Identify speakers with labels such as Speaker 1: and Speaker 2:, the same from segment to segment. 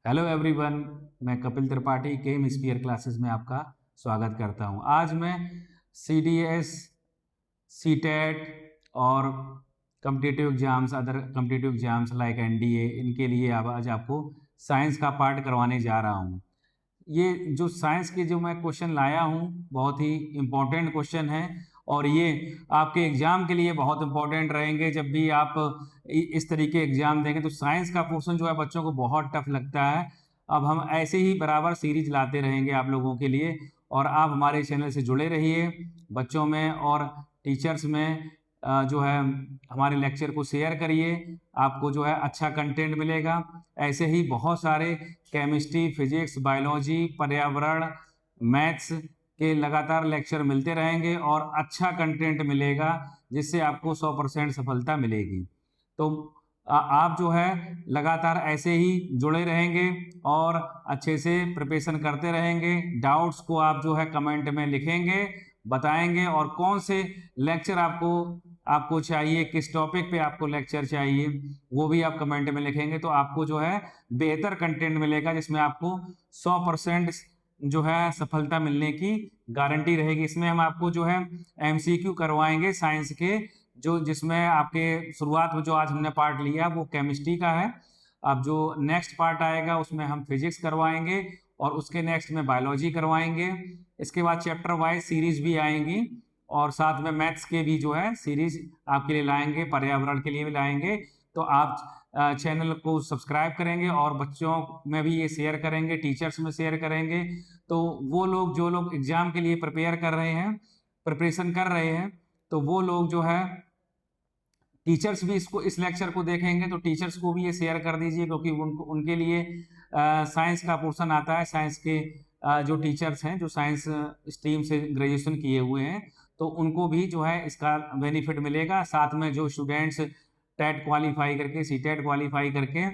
Speaker 1: Hello everyone, मैं कपिल त्रिपाठी केम spear classes में आपका स्वागत करता हूं। आज मैं CDS, CTET और competitive exams, other competitive exams like NDA, इनके लिए आज आपको साइंस का पार्ट करवाने जा रहा हूं। ये जो साइंस के जो मैं क्वेश्चन लाया हूँ बहुत ही इम्पोर्टेंट क्वेश्चन है और ये आपके एग्जाम के लिए बहुत इंपॉर्टेंट रहेंगे। जब भी आप इस तरीके एग्जाम देंगे तो साइंस का पोर्शन जो है बच्चों को बहुत टफ लगता है। अब हम ऐसे ही बराबर सीरीज लाते रहेंगे आप लोगों के लिए और आप हमारे चैनल से जुड़े रहिए। बच्चों में और टीचर्स में जो है हमारे लेक्चर को शेयर करिए, आपको जो है अच्छा कंटेंट मिलेगा। ऐसे ही बहुत सारे केमिस्ट्री, फिजिक्स, बायोलॉजी, पर्यावरण, मैथ्स के लगातार लेक्चर मिलते रहेंगे और अच्छा कंटेंट मिलेगा जिससे आपको 100% सफलता मिलेगी। तो आप जो है लगातार ऐसे ही जुड़े रहेंगे और अच्छे से प्रिपरेशन करते रहेंगे। डाउट्स को आप जो है कमेंट में लिखेंगे, बताएंगे और कौन से लेक्चर आपको चाहिए, किस टॉपिक पे आपको लेक्चर चाहिए वो भी आप कमेंट में लिखेंगे। तो आपको जो है बेहतर कंटेंट मिलेगा जिसमें आपको 100% जो है सफलता मिलने की गारंटी रहेगी। इसमें हम आपको जो है MCQ करवाएंगे साइंस के, जो जिसमें आपके शुरुआत में जो आज हमने पार्ट लिया वो केमिस्ट्री का है। अब जो नेक्स्ट पार्ट आएगा उसमें हम फिजिक्स करवाएंगे और उसके नेक्स्ट में बायोलॉजी करवाएंगे। इसके बाद चैप्टर वाइज सीरीज भी आएंगी और साथ में मैथ्स के भी जो है सीरीज आपके लिए लाएंगे, पर्यावरण के लिए भी लाएंगे। तो आप चैनल को सब्सक्राइब करेंगे और बच्चों में भी ये शेयर करेंगे, टीचर्स में शेयर करेंगे। तो वो लोग जो लोग एग्जाम के लिए प्रिपरेशन कर रहे हैं तो वो लोग जो है टीचर्स भी इस लेक्चर को देखेंगे तो टीचर्स को भी ये शेयर कर दीजिए, क्योंकि उनके लिए साइंस का पोर्शन आता है। साइंस के जो टीचर्स हैं जो साइंस स्ट्रीम से ग्रेजुएशन किए हुए हैं तो उनको भी जो है इसका बेनिफिट मिलेगा। साथ में जो स्टूडेंट्स टेट क्वालिफाई करके, CTET क्वालिफाई करके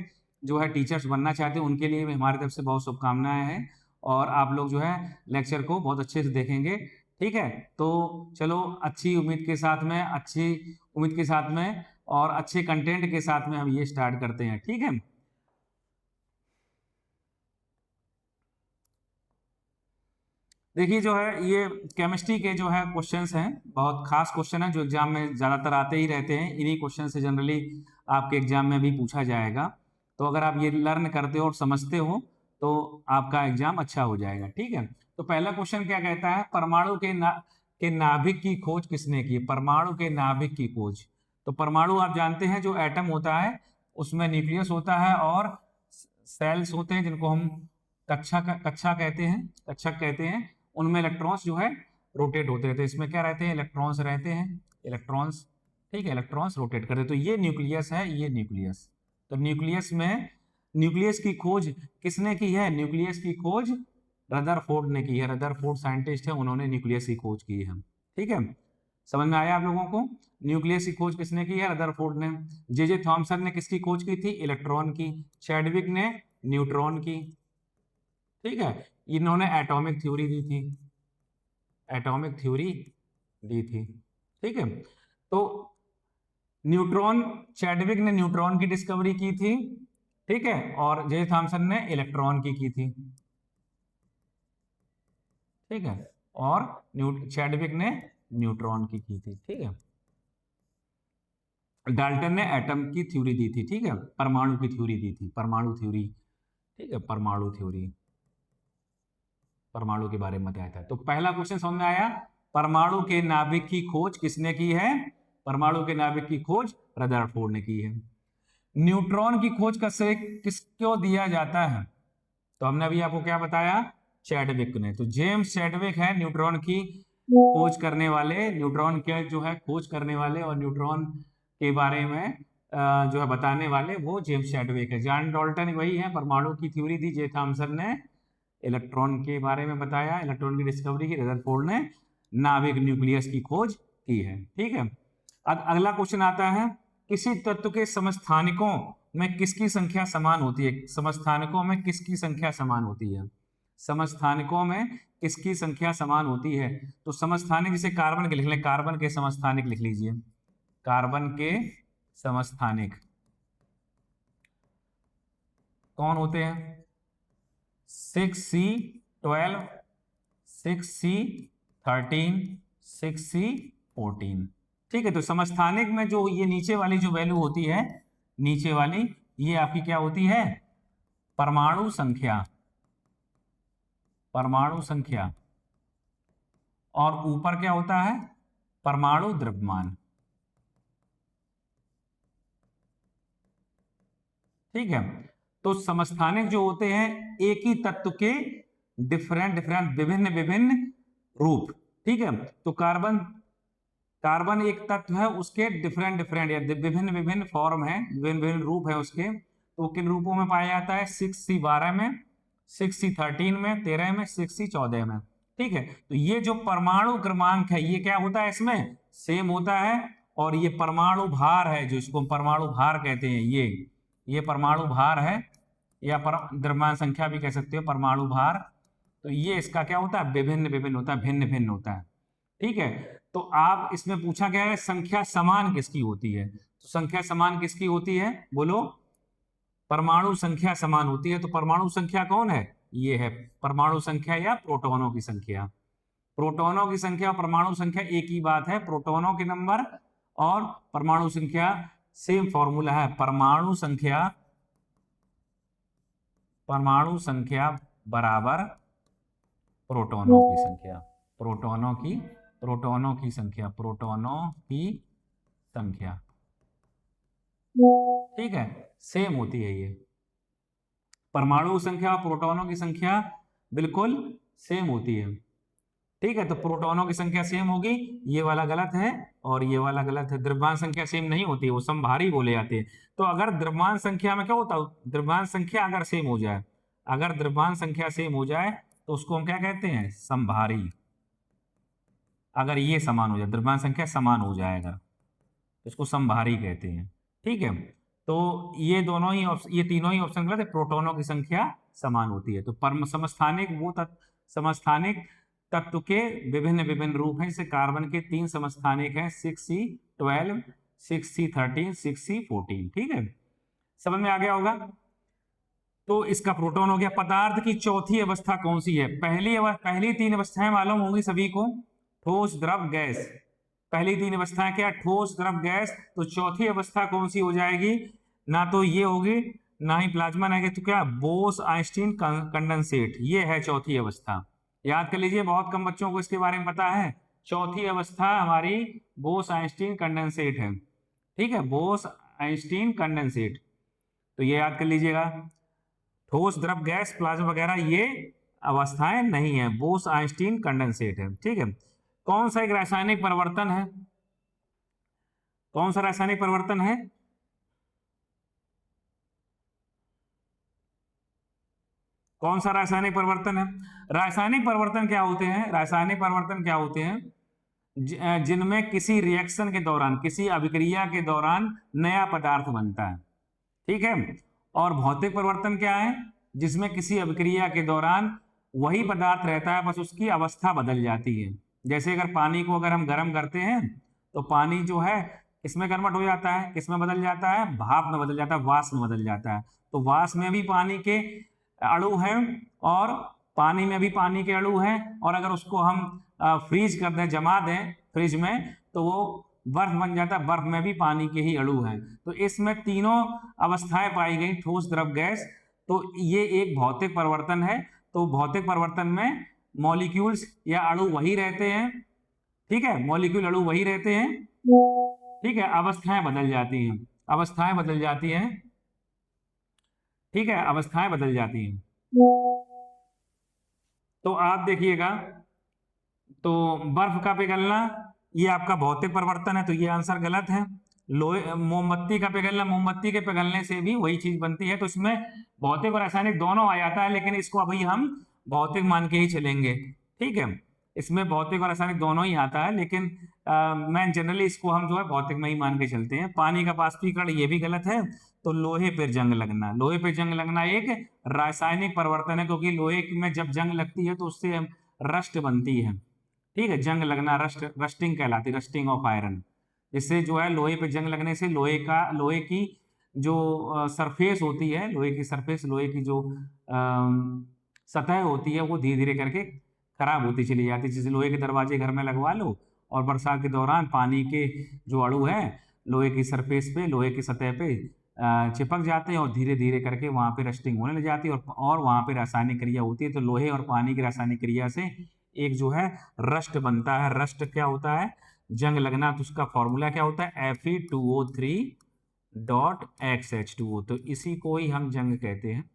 Speaker 1: जो है टीचर्स बनना चाहते हैं उनके लिए भी हमारी तरफ से बहुत शुभकामनाएं हैं और आप लोग जो है लेक्चर को बहुत अच्छे से देखेंगे। ठीक है, तो चलो अच्छी उम्मीद के साथ में और अच्छे कंटेंट के साथ में हम ये स्टार्ट करते हैं। ठीक है, देखिए जो है ये केमिस्ट्री के जो है क्वेश्चंस हैं, बहुत खास क्वेश्चन है जो एग्जाम में ज्यादातर आते ही रहते हैं। इन्हीं क्वेश्चन से जनरली आपके एग्जाम में भी पूछा जाएगा। तो अगर आप ये लर्न करते हो और समझते हो तो आपका एग्जाम अच्छा हो जाएगा। ठीक है, तो पहला क्वेश्चन क्या कहता है, परमाणु के नाभिक की खोज किसने की? परमाणु के नाभिक की खोज। तो परमाणु आप जानते हैं जो एटम होता है उसमें न्यूक्लियस होता है और सेल्स होते हैं जिनको हम कक्षक कहते हैं। उनमें इलेक्ट्रॉन्स जो है रोटेट होते रहते हैं। इसमें क्या रहते हैं? इलेक्ट्रॉन्स रहते हैं, इलेक्ट्रॉन्स। ठीक है, इलेक्ट्रॉन्स रोटेट करते हैं। तो ये न्यूक्लियस है, ये न्यूक्लियस। तो न्यूक्लियस की खोज किसने की है? न्यूक्लियस की खोज रदरफोर्ड ने की है। रदरफोर्ड साइंटिस्ट है, उन्होंने न्यूक्लियस की खोज की है। ठीक है, समझ में आया आप लोगों को? न्यूक्लियस की खोज किसने की है? रदरफोर्ड ने। जे थॉमसन ने किसकी खोज की थी? इलेक्ट्रॉन की। चैडविक ने न्यूट्रॉन की। ठीक है, इन्होंने एटॉमिक थ्योरी दी थी, एटॉमिक थ्योरी दी थी। ठीक है, तो न्यूट्रॉन, चैडविक ने न्यूट्रॉन की डिस्कवरी की थी। ठीक है, और जे थॉमसन ने इलेक्ट्रॉन की थी। ठीक है, और चैडविक ने न्यूट्रॉन की थी। ठीक है, डाल्टन ने एटम की थ्योरी दी थी। ठीक है, परमाणु की थ्योरी दी थी, परमाणु थ्योरी। ठीक है, परमाणु थ्योरी, परमाणु के बारे में बताया था। तो पहला क्वेश्चन समझ में आया, परमाणु के नाभिक की खोज किसने की है? परमाणु के नाभिक की खोज रदरफोर्ड ने की है। न्यूट्रॉन की खोज किसको दिया जाता है? तो हमने अभी आपको क्या बताया? चैडविक ने। तो जेम्स चैडविक है न्यूट्रॉन की खोज करने वाले, न्यूट्रॉन के जो है खोज करने वाले और न्यूट्रॉन के बारे में जो है बताने वाले वो जेम्स चैडविक है। जॉन डाल्टन वही है, परमाणु की थ्योरी दी। जे थॉमसन ने इलेक्ट्रॉन के बारे में बताया, इलेक्ट्रॉन की डिस्कवरी की। रदरफोर्ड ने नाभिक, न्यूक्लियस की खोज की है। ठीक है, अब अगला क्वेश्चन आता है, किसी तत्व के समस्थानिकों में किसकी संख्या समान होती है? समस्थानिकों में किसकी संख्या समान होती है? समस्थानिकों में किसकी संख्या समान होती है? तो समस्थानिक जैसे कार्बन के लिख लें, कार्बन के समस्थानिक लिख लीजिए। कार्बन के समस्थानिक कौन होते हैं? 6C12, 6C13, 6C14। ठीक है, तो समस्थानिक में जो ये नीचे वाली जो वैल्यू होती है, नीचे वाली, ये आपकी क्या होती है? परमाणु संख्या, परमाणु संख्या। और ऊपर क्या होता है? परमाणु द्रव्यमान। ठीक है, तो समस्थानिक जो होते हैं एक ही तत्व के डिफरेंट डिफरेंट विभिन्न विभिन्न रूप। ठीक है, तो कार्बन, कार्बन एक तत्व है, उसके डिफरेंट डिफरेंट या विभिन्न विभिन्न फॉर्म है, विभिन्न विभिन्न रूप है उसके। तो किन रूपों में पाया जाता है? 6C12 में, 6C13 में, 13 में, 6C14 में। ठीक है, तो ये जो परमाणु क्रमांक है ये क्या होता है? इसमें सेम होता है। और ये परमाणु भार है, जो इसको परमाणु भार कहते हैं, ये परमाणु भार है, या द्रव्यमान संख्या भी कह सकते हो, परमाणु भार। तो ये इसका क्या होता है? विभिन्न विभिन्न होता है, भिन्न भिन्न होता है। ठीक है, तो आप इसमें पूछा गया है संख्या समान किसकी होती है? तो संख्या समान किसकी होती है? बोलो। परमाणु संख्या समान होती है। तो परमाणु संख्या कौन है? ये है परमाणु संख्या या प्रोटॉनों की संख्या। प्रोटॉनों की संख्या और परमाणु संख्या एक ही बात है। प्रोटॉनों के नंबर और परमाणु संख्या सेम फॉर्मूला है। परमाणु संख्या, परमाणु संख्या बराबर प्रोटॉनों की संख्या, प्रोटॉनों की संख्या, प्रोटॉनों की संख्या। ठीक है, सेम होती है ये। परमाणु संख्या और प्रोटॉनों की संख्या बिल्कुल सेम होती है। ठीक है, तो प्रोटॉनों की संख्या सेम होगी, ये वाला गलत है और ये वाला गलत है। द्रव्यमान संख्या सेम नहीं होती है, वो समभारी बोले जाते हैं। तो अगर द्रव्यमान संख्या में क्या होता है? द्रव्यमान संख्या अगर सेम हो जाए, अगर द्रव्यमान संख्या सेम हो जाए तो उसको हम क्या कहते हैं? समभारी। अगर ये समान हो जाए, द्रव्यमान संख्या समान हो जाए अगर, तो इसको समभारी कहते हैं। ठीक है, तो ये दोनों ही ये तीनों ही ऑप्शन गलत है। प्रोटॉनों की संख्या समान होती है। तो परम समस्थानिक वो समस्थानिक तत्व के विभिन्न विभिन्न रूप हैं। जैसे कार्बन के 3 समस्थानिक हैं, 6C12, 6C13, 6C14। ठीक है, समझ में आ गया होगा। तो इसका प्रोटॉन हो गया। पदार्थ की चौथी अवस्था कौन सी है? पहली 3 अवस्थाएं मालूम होंगी सभी को, ठोस, द्रव, गैस। पहली 3 अवस्थाएं क्या? ठोस, द्रव, गैस। तो चौथी अवस्था कौन सी हो जाएगी? ना तो ये होगी, ना ही प्लाज्मा, ना तो क्या? बोस आइंस्टीन कंडेंसेट, ये है चौथी अवस्था। याद कर लीजिए, बहुत कम बच्चों को इसके बारे में पता है। चौथी अवस्था हमारी बोस आइंस्टीन कंडेंसेट है। ठीक है, बोस आइंस्टीन कंडेंसेट, तो ये याद कर लीजिएगा। ठोस, द्रव, गैस, प्लाज्मा वगैरह ये अवस्थाएं नहीं है, बोस आइंस्टीन कंडेंसेट है। ठीक है, कौन सा एक रासायनिक परिवर्तन है? कौन सा रासायनिक परिवर्तन है? कौन सा रासायनिक परिवर्तन है? रासायनिक परिवर्तन क्या होते हैं? रासायनिक परिवर्तन क्या होते हैं? जिनमें किसी रिएक्शन के दौरान, किसी अभिक्रिया के दौरान नया पदार्थ बनता है। ठीक है, और भौतिक परिवर्तन क्या है? जिसमें किसी अभिक्रिया के दौरान वही पदार्थ रहता है, बस उसकी अवस्था बदल जाती है। जैसे अगर पानी को अगर हम गर्म करते हैं तो पानी जो है इसमें कन्वर्ट हो जाता है, किसमें बदल जाता है? भाप में बदल जाता है, वाष्प में बदल जाता है। तो वाष्प में भी पानी के अणु हैं और पानी में भी पानी के अणु हैं, और अगर उसको हम फ्रीज कर दें, जमा दें फ्रिज में, तो वो बर्फ बन जाता है। बर्फ में भी पानी के ही अणु हैं। तो इसमें तीनों अवस्थाएं पाई गई, ठोस, द्रव, गैस। तो ये एक भौतिक परिवर्तन है। तो भौतिक परिवर्तन में मॉलिक्यूल्स या अणु वही रहते हैं। ठीक है, मॉलिक्यूल अणु वही रहते हैं। ठीक है, अवस्थाएं बदल जाती हैं, अवस्थाएं बदल जाती हैं। ठीक है, अवस्थाएं बदल जाती हैं। तो आप देखिएगा, तो बर्फ का पिघलना ये आपका भौतिक परिवर्तन है, तो ये आंसर गलत है। लोहे, मोमबत्ती का पिघलना, मोमबत्ती के पिघलने से भी वही चीज बनती है। तो इसमें भौतिक और रासायनिक दोनों आ जाता है, लेकिन इसको अभी हम भौतिक मान के ही चलेंगे। ठीक है, इसमें भौतिक और रासायनिक दोनों ही आता है, लेकिन मैं जनरली इसको हम जो है भौतिक में ही मान के चलते हैं। पानी का बाष्पीकरण ये भी गलत है। तो लोहे पर जंग लगना, लोहे पर जंग लगना एक रासायनिक परिवर्तन है, क्योंकि लोहे में जब जंग लगती है तो उससे रस्ट बनती है। ठीक है, जंग लगना, रस्टिंग कहलाती है, रस्टिंग ऑफ आयरन। जिससे जो है लोहे पे जंग लगने से लोहे की जो सरफेस होती है, लोहे की सरफेस, लोहे की जो सतह होती है वो धीरे धीरे करके खराब होती चली जाती है। जैसे लोहे के दरवाजे घर में लगवा लो और बरसात के दौरान पानी के जो अणु है लोहे की सरफेस पे, लोहे की सतह पे चिपक जाते हैं और धीरे धीरे करके वहां पे रस्टिंग होने लग जाती है और वहां पे रासायनिक क्रिया होती है। तो लोहे और पानी की रासायनिक क्रिया से एक जो है रस्ट बनता है। रस्ट क्या होता है? जंग लगना। तो उसका फॉर्मूला क्या होता है? Fe2O3.XH2O। तो इसी को ही हम जंग कहते हैं।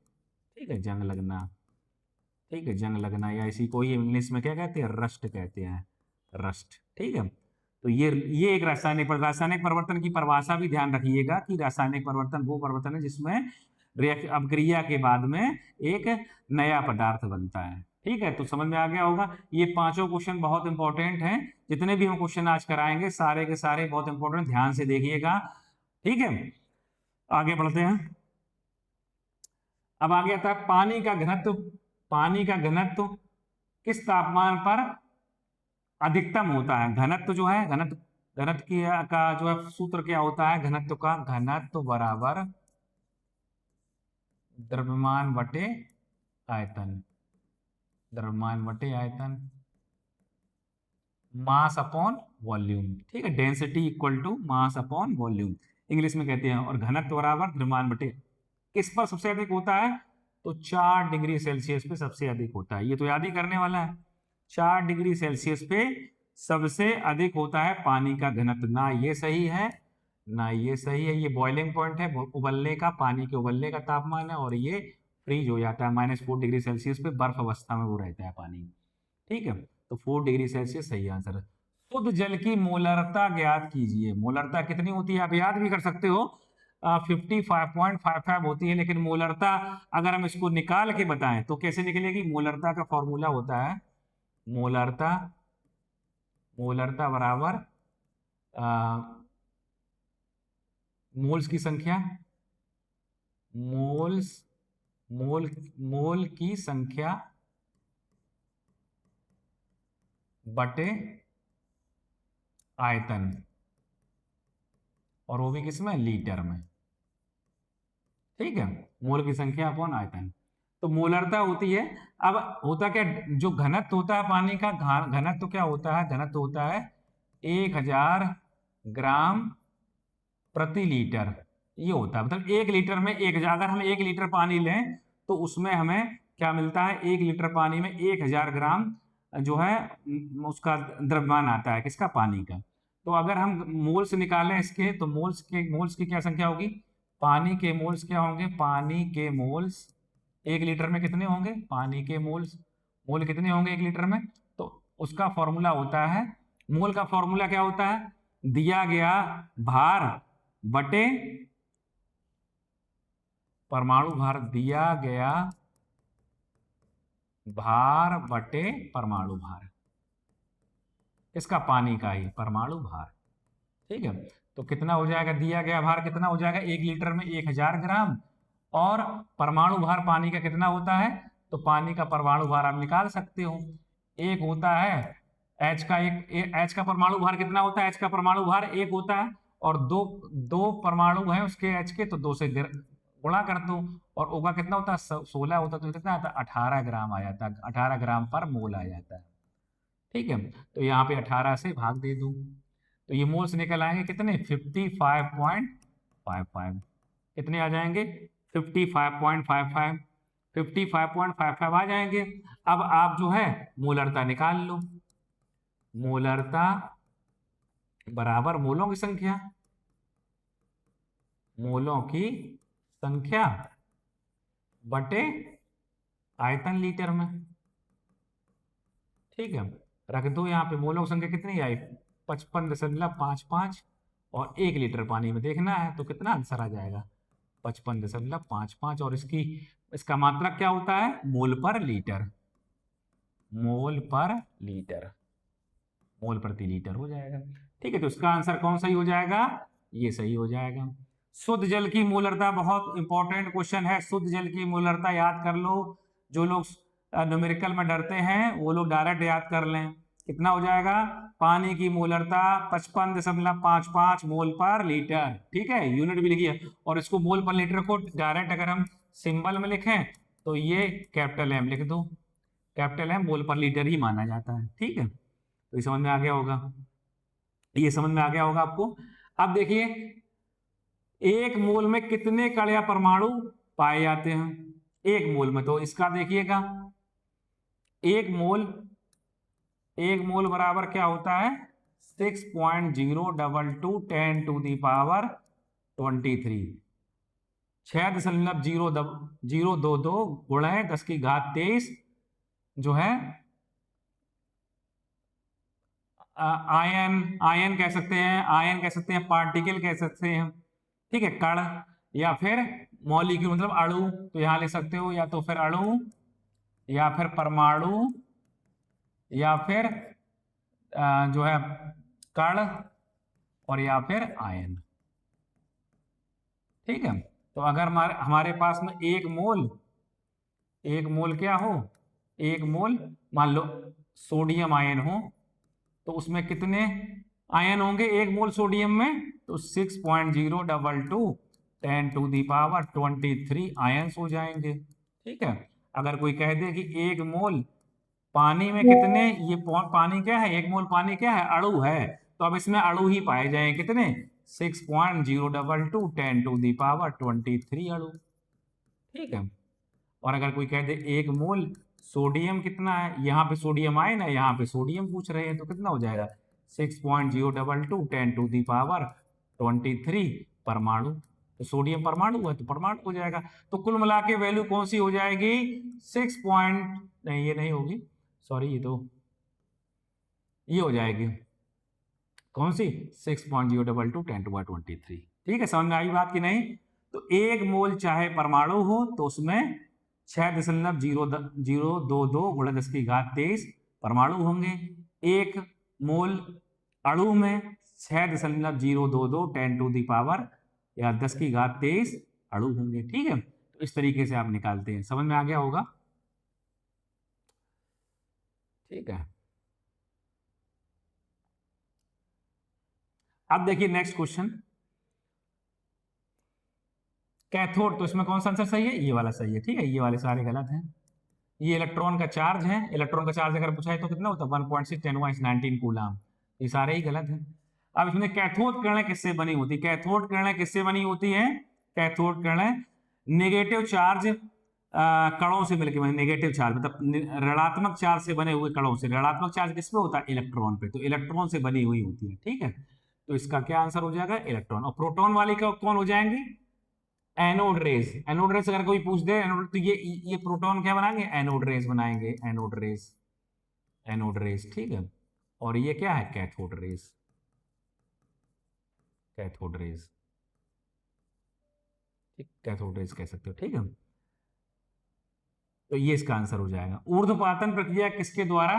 Speaker 1: ठीक है, जंग लगना। ठीक है, जंग लगना, या इसी को ही इंग्लिश में क्या कहते हैं? रस्ट कहते हैं, रस्ट। ठीक है, तो ये एक रासायनिक परिवर्तन की परिभाषा भी ध्यान रखिएगा कि रासायनिक परिवर्तन वो परिवर्तन है जिसमें अपक्रिया के बाद में एक नया पदार्थ बनता है। ठीक है, तो समझ में आ गया होगा। ये पांचों क्वेश्चन बहुत इंपॉर्टेंट हैं। जितने भी हम क्वेश्चन आज कराएंगे सारे के सारे बहुत इंपॉर्टेंट, ध्यान से देखिएगा। ठीक है, आगे बढ़ते हैं। अब आगे आता है पानी का घनत्व। पानी का घनत्व किस तापमान पर अधिकतम होता है? घनत्व जो है, घनत्व का जो है सूत्र क्या होता है? घनत्व का, घनत्व बराबर द्रव्यमान बटे आयतन। द्रव्यमान बटे आयतन, मास अपॉन वॉल्यूम। ठीक है, density equal to mass upon volume English में कहते हैं। और घनत्व बराबर द्रव्यमान बटे, किस पर सबसे अधिक होता है? तो 4 डिग्री सेल्सियस पे सबसे अधिक होता है। ये तो याद ही करने वाला है। 4 डिग्री सेल्सियस पे सबसे अधिक होता है पानी का घनत्व। ना ये सही है ना ये सही है। ये बॉइलिंग पॉइंट है, उबलने का, पानी के उबलने का तापमान है, और ये फ्रीज हो जाता है -4 डिग्री सेल्सियस पे, बर्फ अवस्था में वो रहता है पानी। ठीक है, तो 4 डिग्री सेल्सियस सही आंसर है। शुद्ध जल की मोलरता ज्ञात कीजिए। मोलरता कितनी होती है? आप याद भी कर सकते हो, 55.55 होती है। लेकिन मोलरता अगर हम इसको निकाल के बताएं तो कैसे निकलेगी? मोलरता का फॉर्मूला होता है मोलरता बराबर मोल्स की संख्या, मोल की संख्या बटे आयतन, और वो भी किसमें? लीटर में। ठीक है, मोल की संख्या अपॉन आयतन। तो मोलरता होती है। अब होता क्या, जो घनत्व होता है पानी का, घनत्व क्या होता है? घनत्व होता है 1000 ग्राम प्रति लीटर। ये होता है, मतलब 1 लीटर में 1000। अगर हम 1 लीटर पानी लें तो उसमें हमें क्या मिलता है? 1 लीटर पानी में 1000 ग्राम जो है उसका द्रव्यमान आता है। किसका? पानी का। तो अगर हम मोल्स निकालें इसके, तो मोल्स की क्या संख्या होगी? पानी के मोल्स क्या होंगे? पानी के मोल्स 1 लीटर में कितने होंगे? पानी के मोल कितने होंगे 1 लीटर में? तो उसका फॉर्मूला होता है, मोल का फॉर्मूला क्या होता है? दिया गया भार बटे परमाणु भार। दिया गया भार बटे परमाणु भार। इसका? पानी का ही परमाणु भार। ठीक है, तो कितना हो जाएगा? दिया गया भार कितना हो जाएगा? 1 लीटर में 1000 ग्राम। और परमाणु भार पानी का कितना होता है? तो पानी का परमाणु भार आप निकाल सकते हो, एक होता है H का। H का परमाणु भार कितना होता है? H का परमाणु भार 1 होता है, और दो परमाणु है उसके H के, तो 2 से गुणा कर दो, और O का कितना होता है? 16 होता है, तो कितना आता है? 18 ग्राम आ जाता है। 18 ग्राम पर मोल आ जाता है। ठीक है, तो यहाँ पे 18 से भाग दे दूं तो ये मोल्स निकल आएंगे कितने? 55.55। कितने आ जाएंगे? 55.55। 55.55 आ जाएंगे। अब आप जो है मोलरता निकाल लो। मोलरता बराबर मोलों की संख्या, मोलों की संख्या बटे आयतन लीटर में। ठीक है, रख दो यहाँ पे। मोलों की संख्या कितनी आई? 55.55, और 1 लीटर पानी में देखना है तो कितना आंसर आ जाएगा? 55.55। और इसका मात्रक क्या होता है? मोल पर लीटर। मोल पर लीटर, मोल प्रति लीटर हो जाएगा। ठीक है, तो इसका आंसर कौन सही हो जाएगा? ये सही हो जाएगा। शुद्ध जल की मोलरता बहुत इंपॉर्टेंट क्वेश्चन है। शुद्ध जल की मोलरता याद कर लो। जो लोग न्यूमेरिकल में डरते हैं वो लोग डायरेक्ट याद कर लें। कितना हो जाएगा? पानी की मोलरता 55.55 मोल पर लीटर। ठीक है, यूनिट भी लिखिए। और इसको मोल पर लीटर को डायरेक्ट अगर हम सिंबल में लिखें तो ये कैपिटल एम लिख दो, कैपिटल एम मोल पर लीटर ही माना जाता है। ठीक है, तो ये समझ में आ गया होगा, ये समझ में आ गया होगा आपको। अब देखिए एक मोल में कितने कण या परमाणु पाए जाते हैं एक मोल में, तो इसका देखिएगा एक मोल बराबर क्या होता है 6.022 10⁻23 6.022 गुणा 10⁻23 जो है आयन कह सकते हैं, आयन कह सकते हैं, पार्टिकल कह सकते हैं। ठीक है, कण या फिर मॉलिक्यूल मतलब अणु, तो यहां ले सकते हो, या तो फिर अणु या फिर परमाणु या फिर जो है कण और या फिर आयन। ठीक है, तो अगर हमारे पास में एक मोल क्या हो, एक मोल मान लो सोडियम आयन हो, तो उसमें कितने आयन होंगे एक मोल सोडियम में, तो 6.022 10⁻23 आयन्स हो जाएंगे। ठीक है, अगर कोई कह दे कि एक मोल पानी में कितने, ये पानी क्या है, एक मोल पानी क्या है, अणु है, तो अब इसमें अणु ही पाए जाएंगे कितने 6.022 10⁻23 अणु। ठीक है, और अगर कोई कह दे एक मोल सोडियम कितना है, यहाँ पे सोडियम आए ना, यहाँ पे सोडियम पूछ रहे हैं, तो कितना हो जाएगा 6.022 10⁻23 परमाणु, तो सोडियम परमाणु है तो परमाणु हो जाएगा। तो कुल मिला के वैल्यू कौन सी हो जाएगी 6 नहीं ये नहीं होगी, सॉरी ये हो जाएगी कौन सी 6.022 10⁻23। ठीक है, समझ में आई बात कि नहीं। तो एक मोल चाहे परमाणु हो तो उसमें 6.022 गुणा 10⁻23 परमाणु होंगे, एक मोल अणु में 6.022 10⁻23 अणु होंगे। ठीक है, तो इस तरीके से आप निकालते हैं, समझ में आ गया होगा। ठीक है, अब देखिए नेक्स्ट क्वेश्चन, कैथोड, तो इसमें कौन सा आंसर सही है, ये वाला सही है। ठीक है, ये वाले सारे गलत हैं। ये इलेक्ट्रॉन का चार्ज है, इलेक्ट्रॉन का चार्ज अगर पूछा है तो कितना होता है 1.6 × 10⁻19 कूलम, ये सारे ही गलत हैं। अब इसमें कैथोड किरणें किससे बनी होती है, कैथोड किरणें किससे बनी होती है, कैथोड किरणें नेगेटिव चार्ज कणों से मिलकर बने, नेगेटिव चार्ज मतलब ऋणात्मक चार्ज से बने हुए कणों से। ऋणात्मक चार्ज किस पे होता है, इलेक्ट्रॉन पे, तो इलेक्ट्रॉन से बनी हुई होती है। ठीक है, तो इसका क्या आंसर हो जाएगा इलेक्ट्रॉन। और प्रोटॉन वाली का कौन हो जाएंगे एनोड रेज। एनोड रेज अगर कोई पूछ दे एनोड, तो ये प्रोटॉन क्या बनाएंगे एनोड रेज बनाएंगे, एनोड रेज, एनोड रेज। ठीक है, और ये क्या है कैथोड रेज, कैथोड रेज। ठीक, कैथोड रेज कह सकते हो। ठीक है, तो ये इसका आंसर हो जाएगा। ऊर्ध्वपातन प्रक्रिया किसके द्वारा,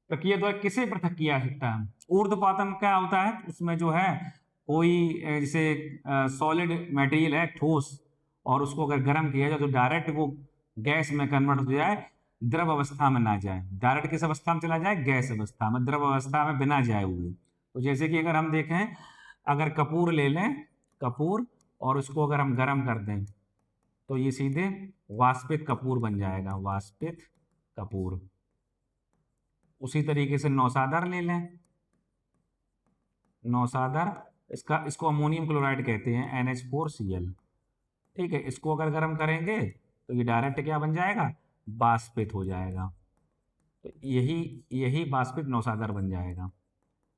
Speaker 1: प्रक्रिया द्वारा किसे पृथक किया जा सकता है। ऊर्ध्वपातन क्या होता है, उसमें जो है कोई जैसे सॉलिड मटेरियल है ठोस, और उसको अगर गर्म किया जाए तो डायरेक्ट वो गैस में कन्वर्ट हो जाए, द्रव अवस्था में ना जाए, डायरेक्ट किस अवस्था में चला जाए गैस अवस्था में, द्रव अवस्था में बिना जाए हुए। तो जैसे कि अगर हम देखें, अगर कपूर ले लें, कपूर, और उसको अगर हम गर्म कर दें तो ये सीधे वाष्पित कपूर बन जाएगा, वाष्पित कपूर। उसी तरीके से नौसादर ले लें, नौसादर, इसको अमोनियम क्लोराइड कहते हैं NH4Cl। ठीक है, इसको अगर गर्म करेंगे तो ये डायरेक्ट क्या बन जाएगा वाष्पित हो जाएगा, तो यही वाष्पित नौसादर बन जाएगा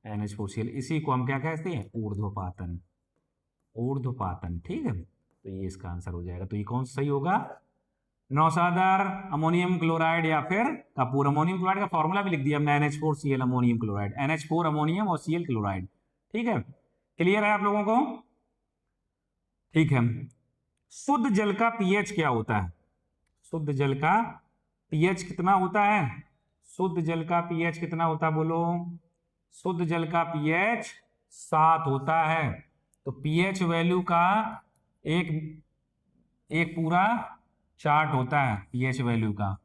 Speaker 1: NH4Cl। इसी को हम क्या कहते हैं ऊर्ध्वपातन, ऊर्ध्वपातन। ठीक है, तो ये इसका आंसर हो जाएगा। तो ये कौन सा सही होगा नौसादर, अमोनियम क्लोराइड या फिर कपूर। अमोनियम क्लोराइड का फॉर्मूला भी लिख दिया हमने NH4Cl ammonium chloride, NH4 ammonium और Cl क्लोराइड। ठीक है, क्लियर है आप लोगों को। ठीक है, शुद्ध जल का पीएच क्या होता है, शुद्ध जल का पीएच कितना होता है, शुद्ध जल का पीएच कितना होता है बोलो, शुद्ध जल का पीएच 7 होता है। तो पीएच वैल्यू का एक एक पूरा चार्ट होता है पीएच वैल्यू का,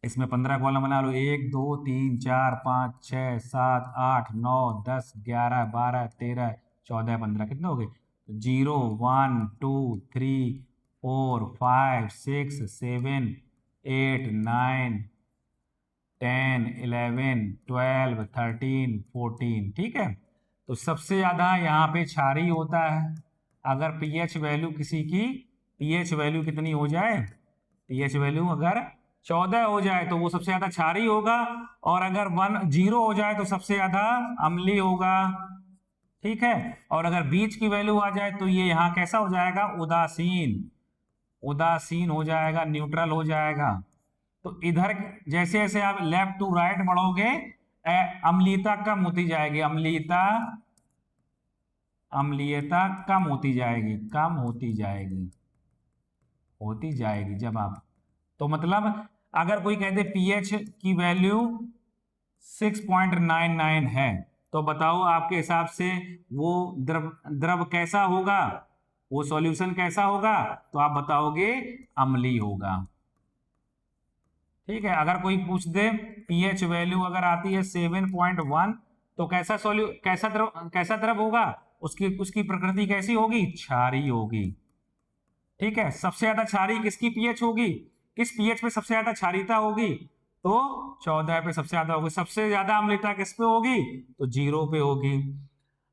Speaker 1: इसमें 15 कॉलम बना लो, 1 2 3 4 5 6 7 8 9 10 11 12 13 14 15, कितने हो गए 0 1 2 3 4 5 6 7 8 9 10 11 12 13 14, ठीक है। तो सबसे ज़्यादा यहाँ पे क्षारीय होता है। अगर पीएच वैल्यू किसी की पीएच वैल्यू कितनी हो जाए, पीएच वैल्यू अगर 14 हो जाए तो वो सबसे ज़्यादा क्षारीय होगा, और अगर 0 हो जाए तो सबसे ज़्यादा अम्लीय होगा, ठीक है। और अगर बीच की वैल्यू आ जाए तो ये यहाँ कैसा हो जाएगा, उदासीन, उदासीन हो जाएगा, न्यूट्रल हो जाएगा। तो इधर जैसे जैसे आप लेफ्ट टू राइट बढ़ोगे अम्लीयता कम होती जाएगी, अम्लीयता अम्लीयता कम होती जाएगी, कम होती जाएगी जब आप, तो मतलब अगर कोई कहते पीएच की वैल्यू 6.99 है तो बताओ आपके हिसाब से वो द्रव द्रव कैसा होगा, वो सॉल्यूशन कैसा होगा, तो आप बताओगे अम्लीय होगा, ठीक है। अगर कोई पूछ दे पीएच वैल्यू अगर आती है 7.1 तो कैसा द्रव होगा, उसकी प्रकृति कैसी होगी, क्षारीय होगी, ठीक है। सबसे ज्यादा क्षारीय किसकी पीएच होगी, किस पीएच पे सबसे ज्यादा क्षारीयता होगी, तो 14 पे सबसे ज्यादा होगी। सबसे ज्यादा अम्लीयता किस पे होगी, तो 0 पे होगी।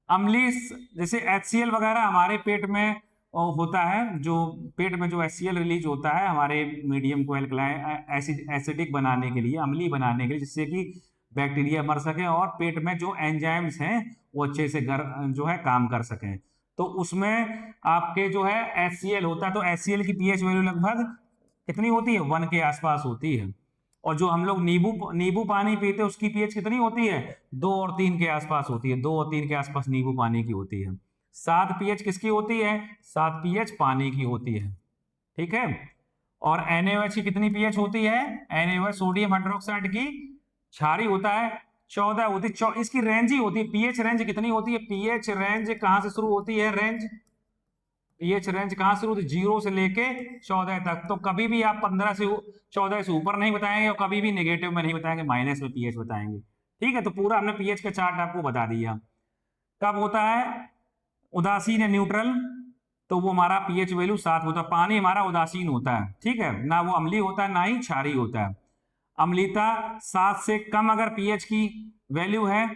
Speaker 1: अम्लीय जैसे HCl वगैरह हमारे पेट में होता है, जो पेट में जो HCl रिलीज होता है हमारे मीडियम को एसिडिक बनाने के लिए, अम्लीय बनाने के लिए, जिससे कि बैक्टीरिया मर सके और पेट में जो एंजाइम्स हैं वो अच्छे से जो है काम कर सकें। तो उसमें आपके जो है HCl होता है, तो HCl की पीएच वैल्यू लगभग कितनी होती है, 1 के आसपास होती है। और जो हम लोग नींबू पानी पीते हैं उसकी पीएच कितनी होती है, 2 और 3 के आसपास होती है, 2 और 3 के आसपास नींबू पानी की होती है। 7 पीएच किसकी होती है, 7 पीएच पानी की होती है, ठीक है। और NaOH की कितनी पीएच होती है, NaOH सोडियम हाइड्रोक्साइड की क्षारीय होता है, 14 होती है। इसकी रेंज ही होती है, पीएच रेंज कितनी होती है, पीएच रेंज कहां से शुरू होती है, पीएच रेंज कहां शुरू होती है, 0 से लेके 14 तक। तो कभी भी आप 15 से 14 से ऊपर नहीं बताएंगे और कभी भी नेगेटिव में नहीं बताएंगे, माइनस में पीएच बताएंगे, ठीक है। तो पूरा हमने पीएच का चार्ट आपको बता दिया। कब होता है उदासीन या न्यूट्रल, तो वो हमारा पीएच वैल्यू 7 होता है। पानी हमारा उदासीन होता है, ठीक है, ना वो अम्लीय होता है ना ही क्षारीय होता है। अम्लीयता 7 से कम अगर पीएच की वैल्यू है,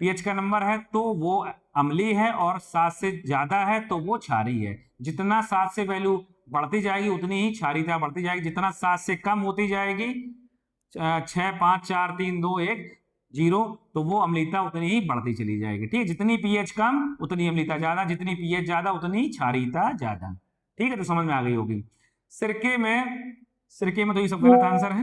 Speaker 1: पीएच का नंबर है, तो वो अम्लीय है, और 7 से ज्यादा है तो वो क्षारीय है। जितना 7 से वैल्यू बढ़ती जाएगी उतनी ही क्षारीयता बढ़ती जाएगी, जितना 7 से कम होती जाएगी 6 5 4 3 2 1 0, तो वो अम्लीयता उतनी ही बढ़ती चली जाएगी, ठीक है। जितनी पीएच कम उतनी अम्लीयता ज्यादा, जितनी पीएच ज्यादा उतनी क्षारीयता ज्यादा, ठीक है। तो समझ में आ गई होगी। सिरके में तो ये सब गलत आंसर है,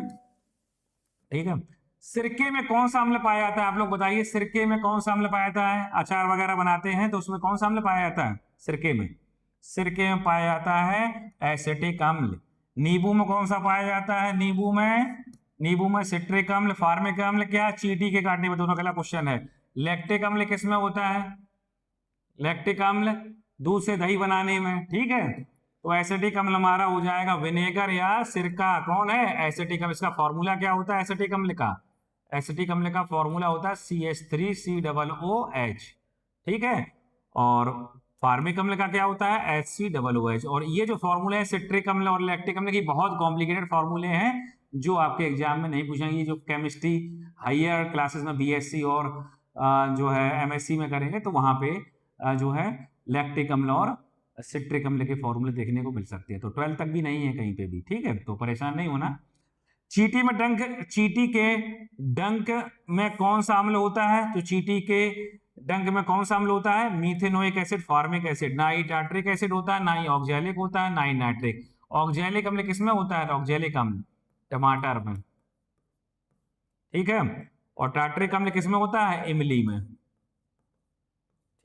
Speaker 1: ठीक है। सिरके में कौन सा अम्ल पाया जाता है, आप लोग बताइए, सिरके में कौन सा अम्ल पाया जाता है, अचार वगैरह बनाते हैं तो उसमें कौन सा अम्ल पाया जाता है सिरके में, सिरके में पाया जाता है एसिटिक अम्ल। नींबू में कौन सा पाया जाता है, नींबू में सिट्रिक अम्ल, फार्मिक अम्ल, क्या चींटी के काटने में, दोनों का क्वेश्चन है। लैक्टिक अम्ल किस में होता है, लैक्टिक अम्ल दूध से दही बनाने में, ठीक है। तो एसिटिक अम्ल हमारा हो जाएगा विनेगर या सिरका। कौन है एसिटिक अम्ल, इसका फॉर्मूला क्या होता है एसिटिक अम्ल का, एसिटिक अम्ल का फॉर्मूला होता है CH3COOH, ठीक है। और फार्मिक अम्ल का क्या होता है HCOOH। और ये जो फॉर्मूले हैं सिट्रिक अम्ल और लैक्टिक अम्ल की, बहुत कॉम्प्लिकेटेड फॉर्मूले हैं जो आपके एग्जाम में नहीं पूछेंगे। जो केमिस्ट्री हायर क्लासेस में BSc और जो है MSc में करेंगे तो वहां पे जो है लैक्टिक अम्ल और सिट्रिक अम्ल के फॉर्मूले देखने को मिल सकते हैं। तो 12 तक भी नहीं है कहीं पे भी, ठीक है, तो परेशान नहीं होना। चींटी के डंक में कौन सा अम्ल होता है, तो चींटी के डंक में कौन सा अम्ल होता है, मीथेनोइक एसिड, फॉर्मिक एसिड, ना ही टार्ट्रिक एसिड होता है, ना ही ऑक्जेलिक होता है, ना ही नाइट्रिक। ऑक्जेलिक अम्ल किसमें होता है, ऑक्जेलिक अम्ल टमाटर में, ठीक है। और टार्ट्रिक अम्ल किसमें होता है, इमली में,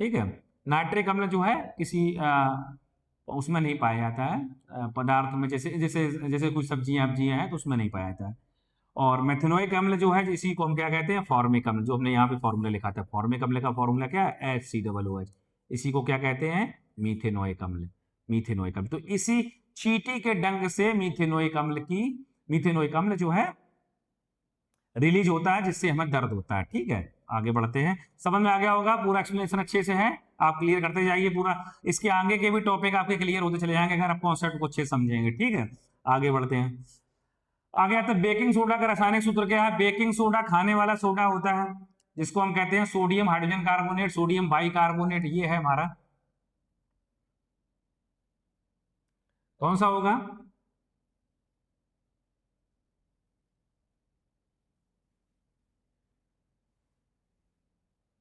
Speaker 1: ठीक है। नाइट्रिक अम्ल जो है किसी उसमें नहीं पाया जाता है पदार्थ में, जैसे जैसे जैसे कुछ सब्जियां हैं तो उसमें नहीं पाया जाता है। और मेथेनोइक अम्ल जो है इसी को हम क्या कहते हैं, फॉर्मिक अम्ल, जो हमने यहाँ पे फॉर्मूला लिखा था। फॉर्मिक अम्ल का फॉर्मूला क्या है HCOOH, इसी को क्या कहते हैं, मीथेनोइक अम्ल, मीथेनोइक अम्ल। तो इसी चींटी के डंक से मीथेनोइक अम्ल जो है रिलीज होता है, जिससे हमें दर्द होता है, ठीक है। आगे बढ़ते हैं, समझ में आ गया होगा, पूरा एक्सप्लेनेशन अच्छे से है। आप क्लियर करते जाइए पूरा, इसके आगे के भी टॉपिक आपके क्लियर होते चले जाएंगे अगर आप कॉन्सेप्ट को अच्छे समझेंगे। ठीक है, आगे बढ़ते हैं। आगे आता है बेकिंग सोडा का रासायनिक सूत्र क्या है। बेकिंग सोडा खाने वाला सोडा होता है जिसको हम कहते हैं sodium hydrogen carbonate, sodium bicarbonate, ये है हमारा। कौन सा होगा?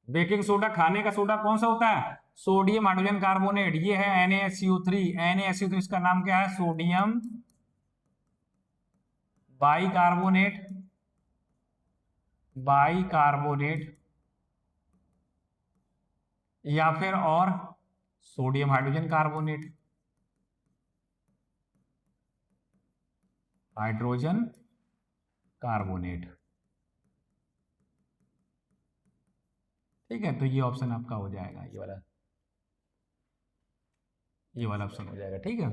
Speaker 1: बेकिंग सोडा खाने का सोडा कौन सा होता है? सोडियम हाइड्रोजन कार्बोनेट, ये है NaSO3। NaSO3 इसका नाम क्या है? सोडियम बाइकार्बोनेट, बाइकार्बोनेट या फिर और sodium hydrogen carbonate, hydrogen carbonate. ठीक है, तो ये ऑप्शन आपका हो जाएगा, ये वाला ऑप्शन हो जाएगा। ठीक है,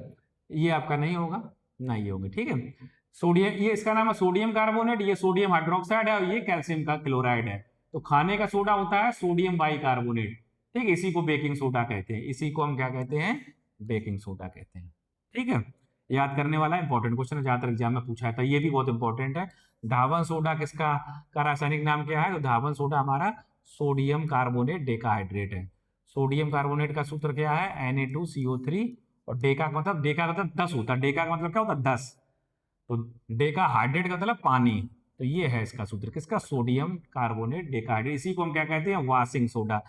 Speaker 1: ये आपका नहीं होगा, नहीं ये होगा। ठीक है, सोडियम, ये इसका नाम है सोडियम कार्बोनेट, ये सोडियम हाइड्रोक्साइड है और ये कैल्शियम का क्लोराइड है। तो खाने का सोडा होता है सोडियम बाइकार्बोनेट। ठीक है, इसी को बेकिंग सोडा कहते हैं, इसी को हम क्या कहते हैं? बेकिंग सोडा कहते हैं। ठीक है, याद करने वाला इंपॉर्टेंट क्वेश्चन है, ज्यादातर एग्जाम में पूछा था, ये भी बहुत इंपॉर्टेंट है। धावन सोडा किसका का रासायनिक नाम क्या है? तो धावन सोडा हमारा सोडियम कार्बोनेट डेकाहाइड्रेट है। सोडियम कार्बोनेट का सूत्र क्या है? Na2CO3। और डेका का मतलब 10 होता है। डेका का मतलब क्या होता है? 10। तो डेका हाइड्रेट का मतलब पानी। तो ये है इसका सूत्र, किसका? Sodium carbonate decahydrate. इसी को हम क्या कहते हैं? Washing soda.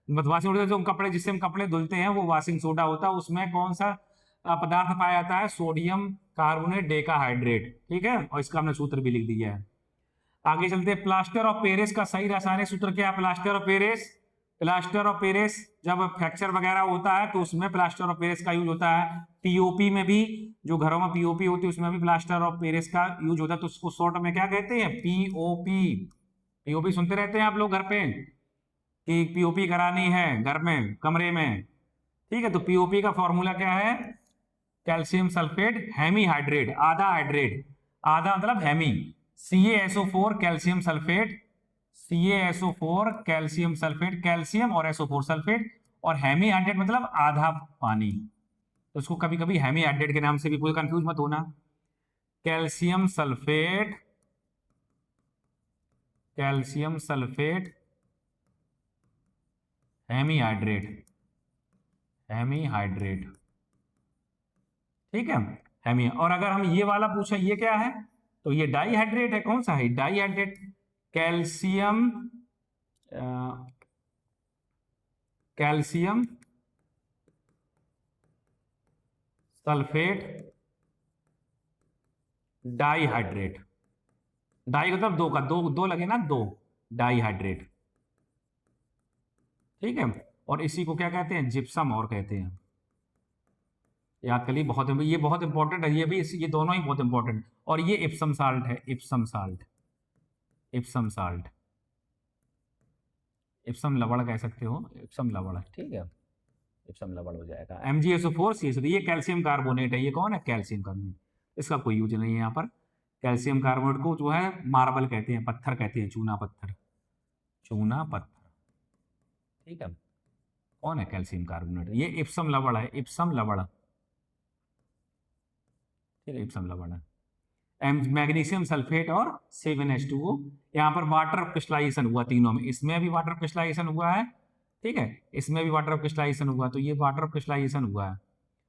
Speaker 1: मतलब वॉशिंग सोडा जो हम कपड़े, जिससे हम कपड़े धुलते हैं, वो वॉशिंग सोडा होता है। उसमें कौन सा पदार्थ पाया जाता है? Sodium carbonate decahydrate. ठीक है, और इसका हमने सूत्र भी लिख दिया है। आगे चलते हैं, प्लास्टर ऑफ पेरिस का सही रासायनिक सूत्र क्या है? Plaster of Paris, plaster of Paris जब फ्रैक्चर वगैरह होता है तो उसमें प्लास्टर ऑफ पेरिस का यूज होता है। पीओपी में भी, जो घरों में पीओपी होती है उसमें भी प्लास्टर ऑफ पेरिस का यूज होता है। तो उसको शॉर्ट में क्या कहते हैं? पीओपी। पीओपी सुनते रहते हैं आप लोग घर पे कि पीओपी करानी है घर में, कमरे में। ठीक है, तो पीओपी का फॉर्मूला क्या है? कैल्शियम सल्फेट हेमी हाइड्रेट, आधा हाइड्रेट, आधा मतलब hemi, CaSO4 calcium sulphate, CaSO4 calcium sulphate, calcium और SO4 सल्फेट, और हेमी हाइड्रेट मतलब आधा पानी। तो उसको कभी कभी हेमी हाइड्रेट के नाम से भी, कोई कंफ्यूज मत होना। Calcium sulphate, calcium sulphate hemihydrate, hemihydrate. ठीक है, हेमी। और अगर हम ये वाला पूछे, ये क्या है? तो ये डाईहाइड्रेट है। कौन सा है? Dihydrate. Calcium, calcium sulphate dihydrate. Di मतलब दो का, दो लगे ना, दो, डाईहाइड्रेट। ठीक है, और इसी को क्या कहते हैं? जिप्सम और कहते हैं। याद कर लिए, बहुत ये बहुत इंपॉर्टेंट है, ये भी, ये दोनों ही बहुत इंपॉर्टेंट। और ये इप्सम साल्ट है, Epson salt, Epson salt, Epson लवण कह सकते हो, इप्सम लवण। ठीक है, इप्सम लवण हो जाएगा। MgSO4 CaSO3, ये कैल्शियम कार्बोनेट है। ये कौन है? Calcium carbonate. इसका कोई यूज नहीं है यहाँ पर। कैल्शियम कार्बोनेट को जो है मार्बल कहते हैं, पत्थर कहते हैं, चूना पत्थर, चूना पत्थर। ठीक है, कौन है? Calcium carbonate. ये इप्सम लवण है, इप्सम लवण। ठीक है, इप्सम लवण है। मैग्नीशियम सल्फेट और 7H2O। यहाँ पर वाटर क्रिस्टलाइजेशन हुआ तीनों में, इसमें भी वाटर क्रिस्टलाइजेशन हुआ है। ठीक है, इसमें भी वाटर क्रिस्टलाइजेशन हुआ। तो ये वाटर क्रिस्टलाइजेशन हुआ है।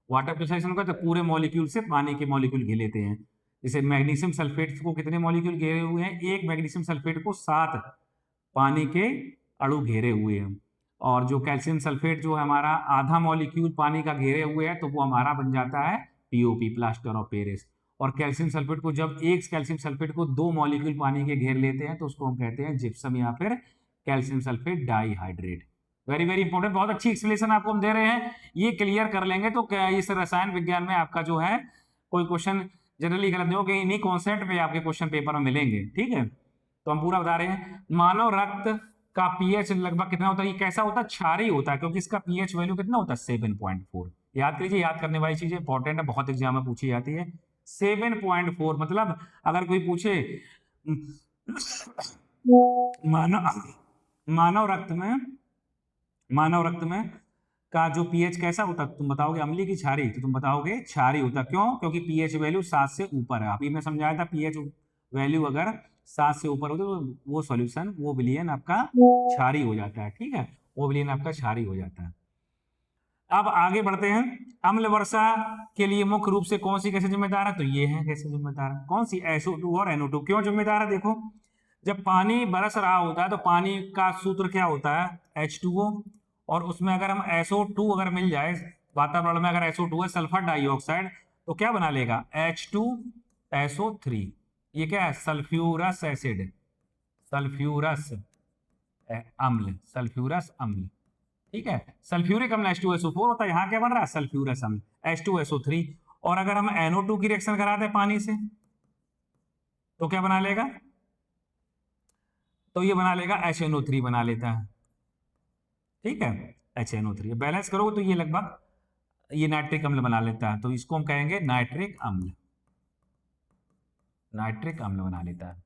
Speaker 1: वाटर क्रिस्टलाइजेशन हुआ तो पूरे मॉलिक्यूल से पानी के मॉलिक्यूल घेर लेते हैं। जैसे मैग्नीशियम सल्फेट को कितने मॉलिक्यूल घेरे हुए हैं? एक मैग्नीशियम सल्फेट को 7 पानी के अणु घेरे हुए हैं। और जो कैल्शियम सल्फेट जो है हमारा आधा मॉलिक्यूल पानी का घेरे हुए है, तो वो हमारा बन जाता है पीओपी, प्लास्टर ऑफ पेरिस। और कैल्शियम सल्फेट को, जब एक कैल्शियम सल्फेट को 2 मॉलिक्यूल पानी के घेर लेते हैं, तो उसको हम कहते हैं जिप्सम या फिर calcium sulphate dihydrate. Very very important, बहुत अच्छी एक्सप्लेनेशन आपको हम दे रहे हैं। ये क्लियर कर लेंगे तो इस रसायन विज्ञान में आपका जो है कोई क्वेश्चन जनरली गलत नहीं हो, कि इन्हीं कॉन्सेप्ट पे आपके क्वेश्चन पेपर में मिलेंगे। ठीक है, तो हम पूरा बता रहे हैं। मानव रक्त का पीएच लगभग कितना होता है? ये कैसा होता है? क्षारीय होता है, क्योंकि इसका पीएच वैल्यू कितना होता है? 7.4। याद कीजिए, याद करने वाली चीजें इंपॉर्टेंट है, बहुत एग्जाम में पूछी जाती है। 7.4 मतलब अगर कोई पूछे मानव मानव रक्त में का जो पीएच कैसा होता, तुम बताओगे अम्लीय की क्षारीय, तो तुम बताओगे क्षारीय होता। क्यों? क्योंकि पीएच वैल्यू 7 से ऊपर है। अभी मैं समझाया था पीएच वैल्यू अगर 7 से ऊपर हो तो वो सॉल्यूशन, वो विलयन आपका क्षारीय हो जाता है। ठीक है, वो विलयन आपका क्षारीय हो जाता है। अब आगे बढ़ते हैं। अम्ल वर्षा के लिए मुख्य रूप से कौन सी गैसें जिम्मेदार है? तो ये है गैसें जिम्मेदार है। कौन सी? SO2 और NO2। क्यों जिम्मेदार है? देखो, जब पानी बरस रहा होता है तो पानी का सूत्र क्या होता है? H2O। और उसमें अगर हम SO2 अगर मिल जाए वातावरण में, अगर SO2 है सल्फर डाइऑक्साइड, तो क्या बना लेगा? H2SO3। ये क्या है? सल्फ्यूरस एसिड, सल्फ्यूरस अम्ल, सल्फ्यूरस अम्ल। ठीक है, सल्फ्यूरिक अम्ल H2SO4 होता है। यहाँ क्या बन रहा है? सल्फ्यूरस अम्ल H2SO3। और अगर हम NO2 की रिएक्शन कराते हैं पानी से तो क्या बना लेगा? तो ये बना लेगा HNO3 बना लेता है। ठीक है, HNO3 बैलेंस करोगे तो ये लगभग ये नाइट्रिक अम्ल बना लेता है। तो इसको हम कहेंगे नाइट्रिक अम्ल, नाइट्रिक अम्ल बना लेता है।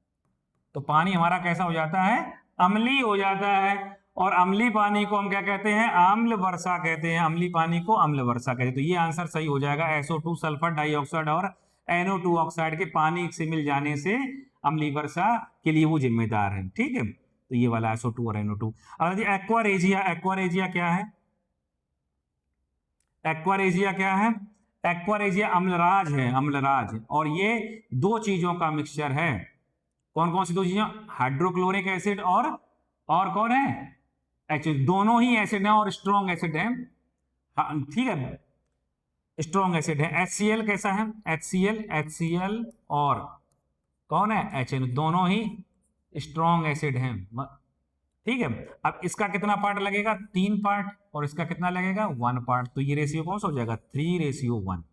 Speaker 1: तो पानी हमारा कैसा हो जाता है? अम्लीय हो जाता है। और अम्लीय पानी को हम क्या कहते हैं? आम्ल वर्षा कहते हैं। अम्लीय पानी को अम्ल वर्षा कहते हैं। तो ये आंसर सही हो जाएगा। SO2 सल्फर डाइऑक्साइड और NO2 ऑक्साइड के पानी से मिल जाने से अम्लीय वर्षा के लिए वो जिम्मेदार है। ठीक है, तो ये वाला SO2 और NO2। अब एक्वारेजिया, एक्वारेजिया क्या है? एक्वारेजिया क्या है? एक्वारेजिया अम्लराज है, अम्लराज। और ये दो चीजों का मिक्सचर है। कौन कौन सी दो चीजें? हाइड्रोक्लोरिक एसिड और कौन है? एसिड। दोनों ही एसिड हैं और स्ट्रॉन्ग एसिड है। ठीक है, स्ट्रॉन्ग एसिड है। HCl कैसा है? HCl और कौन है? HNO। दोनों ही स्ट्रॉन्ग एसिड हैं। ठीक है, अब इसका कितना पार्ट लगेगा? 3 पार्ट। और इसका कितना लगेगा? 1 पार्ट। तो ये रेशियो कौन सा हो जाएगा? 3:1।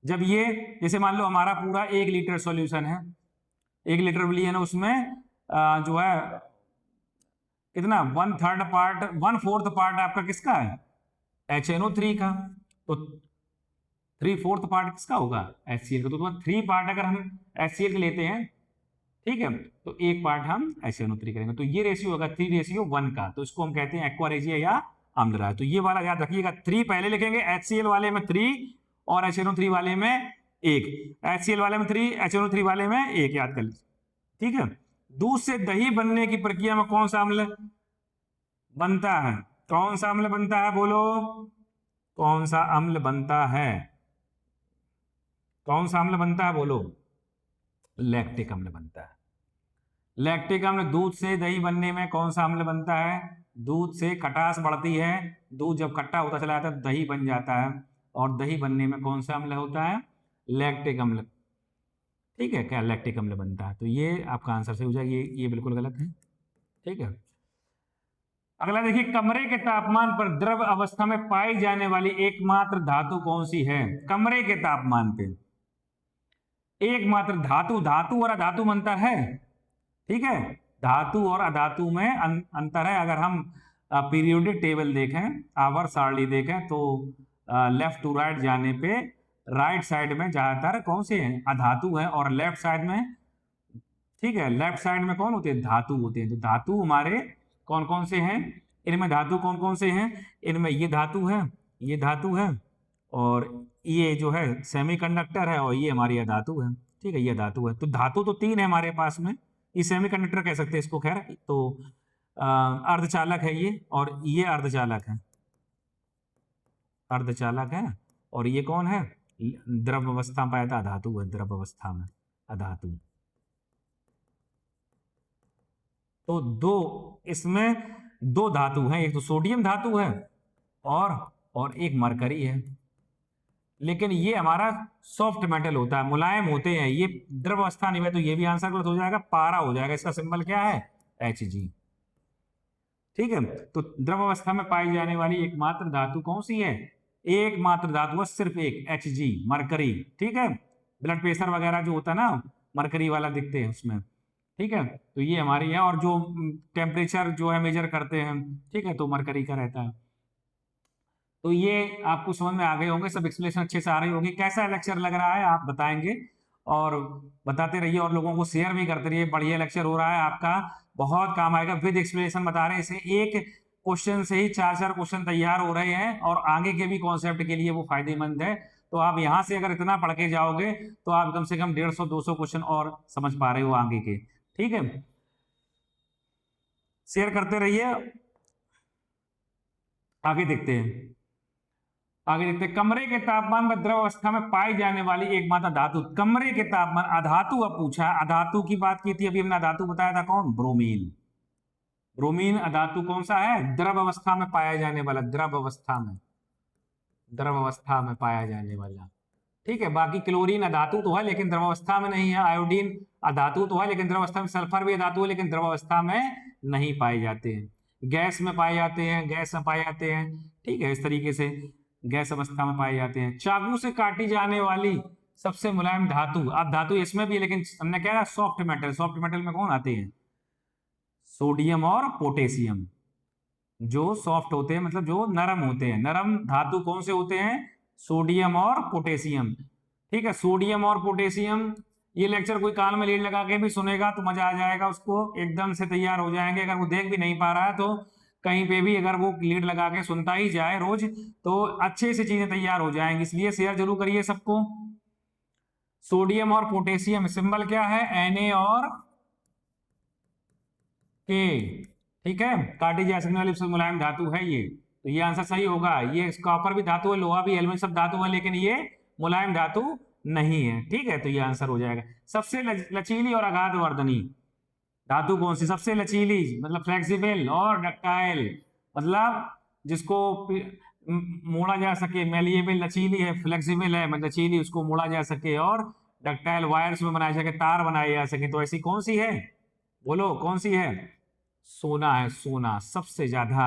Speaker 1: जब ये, जैसे मान लो हमारा पूरा 1 लीटर सॉल्यूशन है, 1 लीटर लिए ना, उसमें जो है कितना? 1/3 पार्ट, 1/4 पार्ट आपका किसका है? HNO3 का। तो 3/4 पार्ट किसका होगा? HCl का। तो 3 पार्ट अगर हम HCl के लेते हैं, ठीक है, तो 1 पार्ट हम HNO3 करेंगे। तो ये रेशियो होगा 3:1 का। तो इसको हम कहते हैं एक्वारेजिया या अम्लराज। तो ये वाला याद रखिएगा। 3 पहले लिखेंगे, HCl वाले में 3 और HNO3 वाले में 1। HCl वाले में 3, HNO3 वाले में 1, याद कर लीजिए। ठीक है, दूध से दही बनने की प्रक्रिया में कौन सा अम्ल बनता है? कौन सा अम्ल बनता है? बोलो, कौन सा अम्ल बनता है? कौन सा अम्ल बनता है? बोलो। लैक्टिक अम्ल बनता है। लैक्टिक अम्ल। दूध से दही बनने में कौन सा अम्ल बनता है? दूध से खटास बढ़ती है। दूध जब खट्टा होता चला जाता है दही बन जाता है। और दही बनने में कौन सा अम्ल होता है? लैक्टिक अम्ल। ठीक है, क्या लैक्टिक अम्ल बनता है? तो ये आपका आंसर सही हो जाएगा। ये बिल्कुल गलत है। ठीक है, अगला देखिए, कमरे के तापमान पर द्रव अवस्था में पाई जाने वाली एकमात्र धातु कौन सी है? कमरे के तापमान पे एकमात्र धातु। धातु और अधातु में अंतर है। ठीक है, धातु और अधातु में अंतर है। अगर हम पीरियोडिक टेबल देखें, आवर्त सारणी देखें, तो लेफ्ट टू राइट जाने पे राइट साइड में ज्यादातर कौन से हैं? अधातु है। और लेफ्ट साइड में, ठीक है, लेफ्ट साइड में कौन होते हैं? धातु होते हैं। तो धातु हमारे कौन कौन से हैं? इनमें धातु कौन कौन से हैं? इनमें ये धातु है, ये धातु है, और ये जो है सेमीकंडक्टर है, और ये हमारी अधातु है। ठीक है, ये धातु है। तो धातु तो 3 है हमारे पास में। ये सेमीकंडक्टर कह सकते हैं इसको। खैर, तो अर्धचालक है ये, और ये अर्धचालक है, अर्धचालक है। और ये कौन है? द्रव अवस्था में पाया था अधातु है, द्रव अवस्था में अधातु। तो इसमें 2 धातु हैं, एक तो सोडियम धातु है और एक मरकरी है। लेकिन ये हमारा सॉफ्ट मेटल होता है, मुलायम होते हैं। ये द्रव अवस्था नहीं है, तो ये भी आंसर गलत हो जाएगा, पारा हो जाएगा। इसका सिंबल क्या है? Hg। ठीक है, तो द्रव अवस्था में पाई जाने वाली एकमात्र धातु कौन सी है? एकमात्र धातु है, सिर्फ एक, Hg, मरकरी। ठीक है, ब्लड प्रेशर वगैरह जो होता है ना, मरकरी वाला दिखते हैं उसमें। ठीक है, तो ये हमारी है। और जो टेम्परेचर जो है मेजर करते हैं, ठीक है, तो मरकरी का रहता है। तो ये आपको समझ में आ गए होंगे, सब एक्सप्लेनेशन अच्छे से आ रही होगी। कैसा लेक्चर लग रहा है आप बताएंगे, और बताते रहिए और लोगों को शेयर भी करते रहिए। बढ़िया लेक्चर हो रहा है आपका, बहुत काम आएगा। विद एक्सप्लेनेशन बता रहे हैं। इसे एक क्वेश्चन से ही 4 क्वेश्चन तैयार हो रहे हैं और आगे के भी कॉन्सेप्ट के लिए वो फायदेमंद है। तो आप यहां से अगर इतना पढ़ के जाओगे तो आप कम से कम 150-200 क्वेश्चन और समझ पा रहे हो आगे के। ठीक है, शेयर करते रहिए। आगे देखते हैं, आगे देखते हैं। कमरे के तापमान में द्रव अवस्था में पाई जाने वाली एकमात्र धातु। कमरे के तापमान, अधातु अब पूछा, अधातु की बात की थी अभी हमने, अधातु बताया था कौन, ब्रोमीन। ब्रोमीन अधातु कौन सा है, द्रव अवस्था में पाया जाने वाला, द्रव अवस्था में, द्रव अवस्था में पाया जाने वाला। ठीक है, बाकी क्लोरीन अधातु तो है लेकिन द्रव अवस्था में नहीं है, आयोडीन अधातु तो है लेकिन द्रव अवस्था में, सल्फर भी अधातु है लेकिन द्रव अवस्था में नहीं पाए जाते हैं, गैस में पाए जाते हैं, गैस में पाए जाते हैं। ठीक है, इस तरीके से गैस अवस्था में पाए जाते हैं। चाकू से काटी जाने वाली सबसे मुलायम धातु, अब धातु इसमें भी है लेकिन हमने क्या है, सॉफ्ट मेटल। सॉफ्ट मेटल में कौन आते हैं, सोडियम और पोटेशियम। जो सॉफ्ट होते हैं मतलब जो नरम होते हैं, नरम धातु कौन से होते हैं, सोडियम और पोटेशियम। ठीक है, सोडियम और पोटेशियम। ये लेक्चर कोई कान में लीड लगा के भी सुनेगा तो मजा आ जाएगा उसको, एकदम से तैयार हो जाएंगे। अगर वो देख भी नहीं पा रहा है तो कहीं पे भी अगर वो लीड लगा के सुनता ही जाए रोज तो अच्छे से चीजें तैयार हो जाएंगी। इसलिए शेयर जरूर करिए सबको। सोडियम और पोटेशियम, सिंबल क्या है, Na और K। ठीक है, काटी जा सकने वाली सबसे मुलायम धातु है ये, तो ये आंसर सही होगा। ये कॉपर भी धातु है, लोहा भी, एल्यूमिनियम सब धातु है लेकिन ये मुलायम धातु नहीं है। ठीक है, तो ये आंसर हो जाएगा। सबसे लचीली और अगाध वर्धनी धातु कौन सी, सबसे लचीली मतलब फ्लेक्सिबल, और डक्टाइल मतलब जिसको मोड़ा जा सके, मेलिएबल लचीली है, फ्लेक्सिबल है मतलब लचीली, उसको मोड़ा जा सके, और डक्टाइल वायर्स में बनाए सके, तार बनाए जा सके। तो ऐसी कौन सी है, बोलो कौन सी है, सोना है, सोना सबसे ज्यादा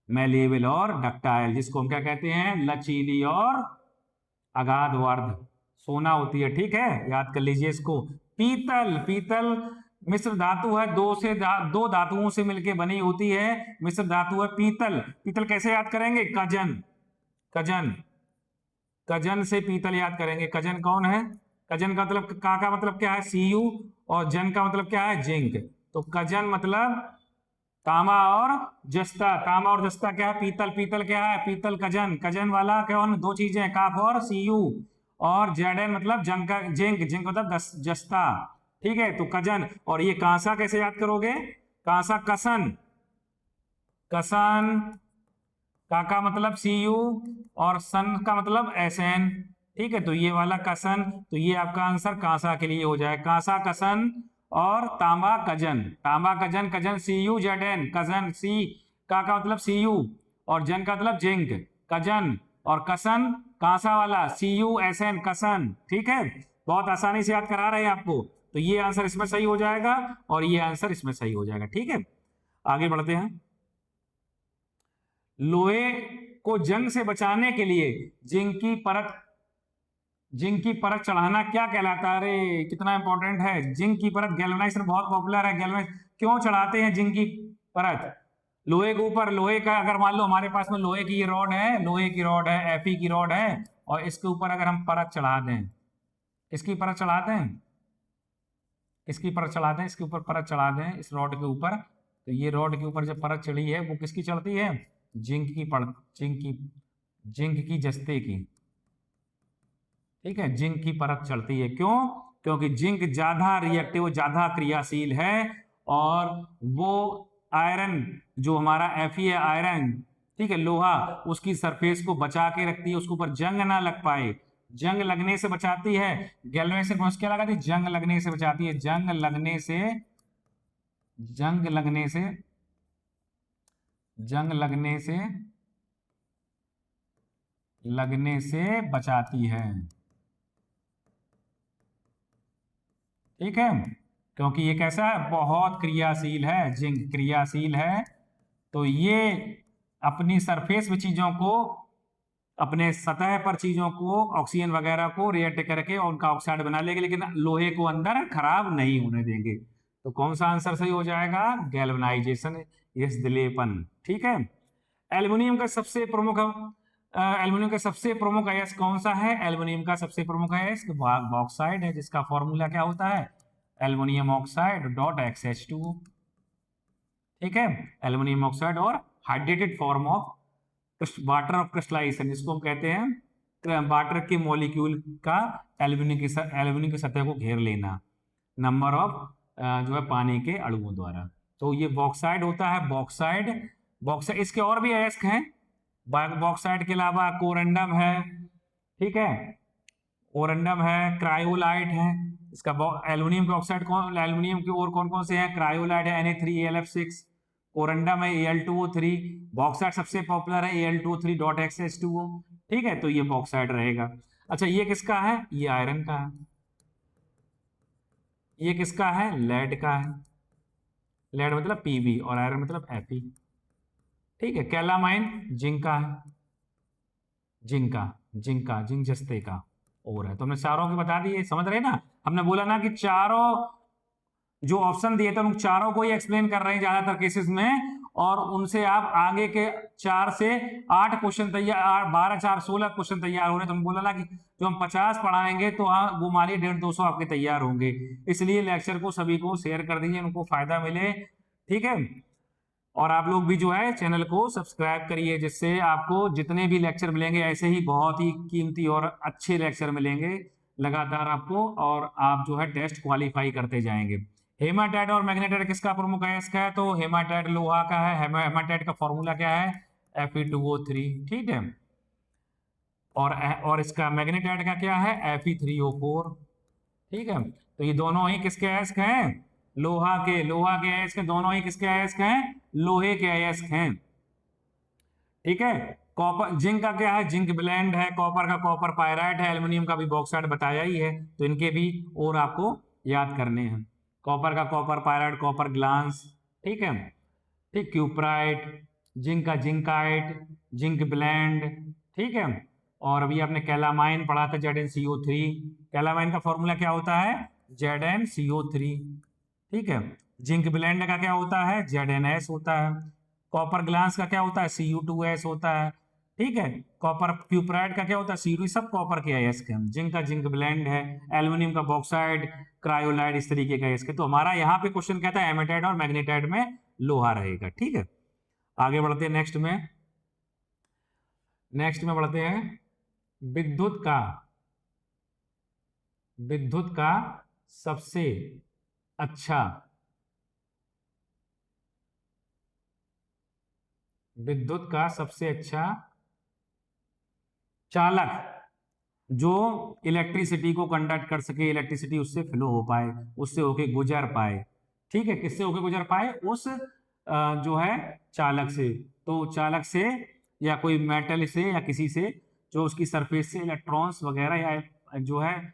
Speaker 1: मेलिएबल और डक्टाइल, जिसको हम क्या कहते हैं, लचीली और अगाध वर्ध, सोना होती है। ठीक है, याद कर लीजिए इसको। पीतल, पीतल मिश्र धातु है, दो धातुओं से मिलकर बनी होती है, मिश्र धातु है पीतल। पीतल कैसे याद करेंगे, कजन, कजन, कजन से पीतल याद करेंगे। कजन कौन है, कजन का मतलब, का मतलब क्या है, Cu, और जन का मतलब क्या है, जिंक। तो कजन मतलब तांबा और जस्ता, तांबा और जस्ता क्या है, पीतल। पीतल क्या है, पीतल कजन, कजन वाला कौन, दो चीजें, काफ और Cu, और Zn मतलब जंग का, जिंक, जिंक मतलब जस्ता। ठीक है, तो कजन। और ये कांसा कैसे याद करोगे, कांसा कसन, कसन, का मतलब Cu और सन का मतलब Sn। ठीक है, तो ये वाला कसन, तो ये आपका आंसर कांसा के लिए हो जाए, कांसा कसन। और तांबा कजन, तांबा कजन, कजन CuZn, कजन, सी का मतलब Cu और जन का मतलब जिंक, कजन, और कसन कांसा वाला CuSn, कसन। ठीक है, बहुत आसानी से याद करा रहे हैं आपको। तो ये आंसर इसमें सही हो जाएगा और ये आंसर इसमें सही हो जाएगा। ठीक है, आगे बढ़ते हैं। लोहे को जंग से बचाने के लिए जिंक की परत, जिंक की परत चढ़ाना क्या कहलाता है, अरे कितना इंपॉर्टेंट है। जिंक की परत गैल्वेनाइजेशन बहुत पॉपुलर है, गैल्वेनाइज क्यों चढ़ाते हैं जिंक की परत, लोहे के ऊपर। लोहे का अगर मान लो हमारे पास में लोहे की ये रॉड है, लोहे की रॉड है, Fe की रॉड है, और इसके ऊपर अगर हम परत चढ़ा दें, इसकी परत चढ़ा दें, इसकी परत चढ़ा दें, इसके ऊपर परत चढ़ा दें इस रॉड के ऊपर, तो ये रॉड के ऊपर जब परत चढ़ी है वो किसकी चढ़ती है, जिंक की परत, जिंक की जस्ते की। ठीक है, जिंक की परत चढ़ती है, क्यों, क्योंकि जिंक ज्यादा रिएक्टिव, ज्यादा क्रियाशील है, और वो आयरन जो हमारा Fe है, आयरन, ठीक है, लोहा, उसकी सरफेस को बचा के रखती है, उसके ऊपर जंग ना लग पाए, जंग लगने से बचाती है। गैल्वेनाइजेशन फोर्स क्या लगाती है, जंग लगने से बचाती है, जंग लगने से, जंग लगने से, जंग लगने से, लगने से बचाती है। ठीक है, क्योंकि ये कैसा है, बहुत क्रियाशील है, जिंक क्रियाशील है, तो ये अपनी सरफेस में चीजों को, अपने सतह पर चीजों को, ऑक्सीजन वगैरह को रिएक्ट करके और उनका ऑक्साइड बना लेंगे, लेकिन लोहे को अंदर खराब नहीं होने देंगे। तो कौन सा आंसर सही हो जाएगा, गैल्वेनाइजेशन, यस दिलेपन। ठीक है, एल्युमिनियम का सबसे प्रमुख, एल्युमिनियम का सबसे प्रमुख अयस्क कौन सा है, एल्युमिनियम का सबसे प्रमुख अयस्क बॉक्साइड है, जिसका फॉर्मूला क्या होता है, एल्युमिनियम ऑक्साइड डॉट XH2। ठीक है, एल्युमिनियम ऑक्साइड और hydrated form of water of crystallisation, जिसको हम कहते हैं वाटर के मॉलिक्यूल का एल्यूमिनियम की सतह को घेर लेना नंबर ऑफ जो है पानी के अणुओं द्वारा। तो ये बॉक्साइड होता है। बॉक्साइड इसके और भी अयस्क हैं। बॉक्साइड के अलावा कोरंडम है, ठीक है, कोरंडम है, क्रायोलाइट है। इसका एल्यूमिनियम ऑक्साइड कौन, एल्यूमिनियम के और कौन कौन से हैं? क्रायोलाइट है Na3AlF6, कोरंडम है Al2O3, बॉक्साइड सबसे पॉपुलर है Al2O3.XH2O, ठीक है, तो ये बॉक्साइड रहेगा। अच्छा ये किसका है? ये आयरन का है। ये किसका है? लेड का है। लेड मतलब Pb और आयरन मतलब Fe, ठीक है। कैलामाइन जिंक का है, जिंक जस्ते का और है। तो हमने चारों के बता दिए, समझ रहे ना। हमने बोला ना कि चारों जो ऑप्शन दिए थे उन चारों को ही एक्सप्लेन कर रहे हैं ज्यादातर केसेस में, और उनसे आप आगे के 4 से 8 क्वेश्चन तैयार, 12 4 16 क्वेश्चन तैयार हो रहे हैं। तो हम बोला ना कि जो हम 50 पढ़ाएंगे तो हाँ वो मानिए 150-200 आपके तैयार होंगे। इसलिए लेक्चर को सभी को शेयर कर दीजिए, उनको फायदा मिले, ठीक है। और आप लोग भी जो है चैनल को सब्सक्राइब करिए, जिससे आपको जितने भी लेक्चर मिलेंगे ऐसे ही बहुत ही कीमती और अच्छे लेक्चर मिलेंगे लगातार आपको, और आप जो है टेस्ट क्वालिफाई करते जाएंगे। हेमाटाइट और मैग्नेटाइट किसका प्रमुख अयस्क है? तो हेमाटाइट लोहा का है। हेमाटाइट का फॉर्मूला क्या है? Fe2O3, ठीक है। और इसका मैग्नेटाइट का क्या है? Fe3O4, ठीक है। तो ये दोनों ही किसके अयस्क हैं? लोहा के अयस्क। दोनों ही किसके अयस्क हैं? लोहे के अयस्क हैं, ठीक है। कॉपर जिंक का क्या है? जिंक ब्लेंड है। कॉपर का कॉपर पायराइट है। एल्यूमिनियम का भी बॉक्साइड बताया ही है, तो इनके भी और आपको याद करने हैं। कॉपर का कॉपर पायराइट, कॉपर ग्लांस, ठीक है, ठीक, क्यूप्राइट, जिंक का जिंकाइट, जिंक ब्लेंड, ठीक है। और अभी आपने कैलामाइन पढ़ा था, ZnCO3। कैलामाइन का फॉर्मूला क्या होता है? ZnCO3, ठीक है। जिंक ब्लेंड का क्या होता है? ZnS होता है। कॉपर ग्लास का क्या होता है? Cu2S होता है, ठीक है। कॉपर क्यूप्राइड का क्या होता है? Cu2। सब कॉपर के अयस्क हैं। जिंक का जिंक ब्लेंड है। एल्यूमिनियम का बॉक्साइड, क्रायोलाइड, इस तरीके का अयस्क है। तो हमारा यहाँ पे क्वेश्चन कहता है हेमाटाइट और मैग्नेटाइट में लोहा रहेगा, ठीक है। आगे बढ़ते हैं नेक्स्ट में बढ़ते हैं विद्युत का सबसे अच्छा चालक जो इलेक्ट्रिसिटी को कंडक्ट कर सके, इलेक्ट्रिसिटी उससे फ्लो हो पाए, उससे होके गुजर पाए, ठीक है। किससे होके गुजर पाए? उस जो है चालक से। तो चालक से या कोई मेटल से या किसी से जो उसकी सरफेस से इलेक्ट्रॉन्स वगैरह या जो है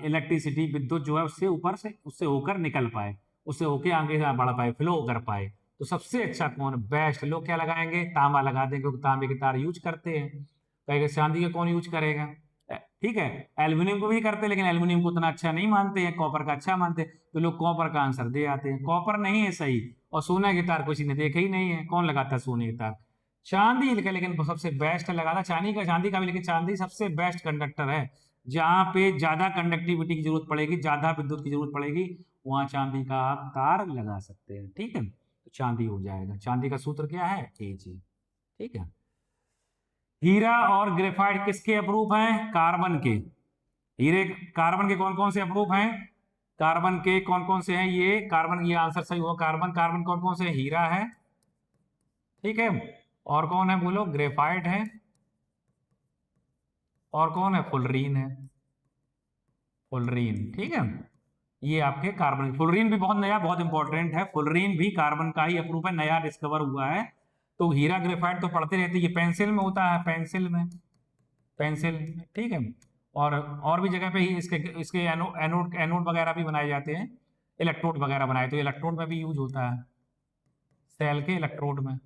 Speaker 1: इलेक्ट्रिसिटी विद्युत जो है उससे ऊपर से उससे होकर निकल पाए, उससे होके आगे बढ़ पाए, फ्लो कर पाए। तो सबसे अच्छा कौन? बेस्ट। लोग क्या लगाएंगे? तांबा लगा देंगे, क्योंकि तांबे के तार यूज करते हैं। कहेगा चांदी का कौन यूज करेगा? ठीक है। एल्यूमिनियम को भी करते हैं, लेकिन एल्यूमिनियम को उतना अच्छा नहीं मानते हैं, कॉपर का अच्छा मानते हैं, तो लोग कॉपर का आंसर दे आते हैं। कॉपर नहीं है सही। और सोना के तार किसी ने देखे ही नहीं है, कौन लगाता है सोने के तार? चांदी लिखा, लेकिन सबसे बेस्ट लगाता चांदी का भी, लेकिन चांदी सबसे बेस्ट कंडक्टर है। जहां पे ज्यादा कंडक्टिविटी की जरूरत पड़ेगी, ज्यादा विद्युत की जरूरत पड़ेगी, वहां चांदी का आप तार लगा सकते हैं, ठीक है। तो चांदी हो जाएगा। चांदी का सूत्र क्या है? Ag, ठीक है। हीरा और ग्रेफाइट किसके अप्रूव हैं? कार्बन के। हीरे कार्बन के कौन कौन से अप्रूव हैं? कार्बन के कौन कौन से हैं? ये कार्बन, ये आंसर सही हुआ। कार्बन कौन कौन से? हीरा है, ठीक है। और कौन है बोलो? ग्रेफाइट है। और कौन है? फुलरीन है। फुलरीन, ठीक है। ये आपके कार्बन। फुलरीन भी बहुत नया, बहुत इंपॉर्टेंट है। फुलरीन भी कार्बन का ही अप्रूव है, नया डिस्कवर हुआ है। तो हीरा ग्रेफाइट तो पढ़ते रहते हैं। ये पेंसिल में होता है, पेंसिल, ठीक है। और भी जगह पे ही इसके इसके एनोड वगैरह भी बनाए जाते हैं, इलेक्ट्रोड वगैरह बनाए, तो इलेक्ट्रोड में भी यूज होता है, सेल के इलेक्ट्रोड में,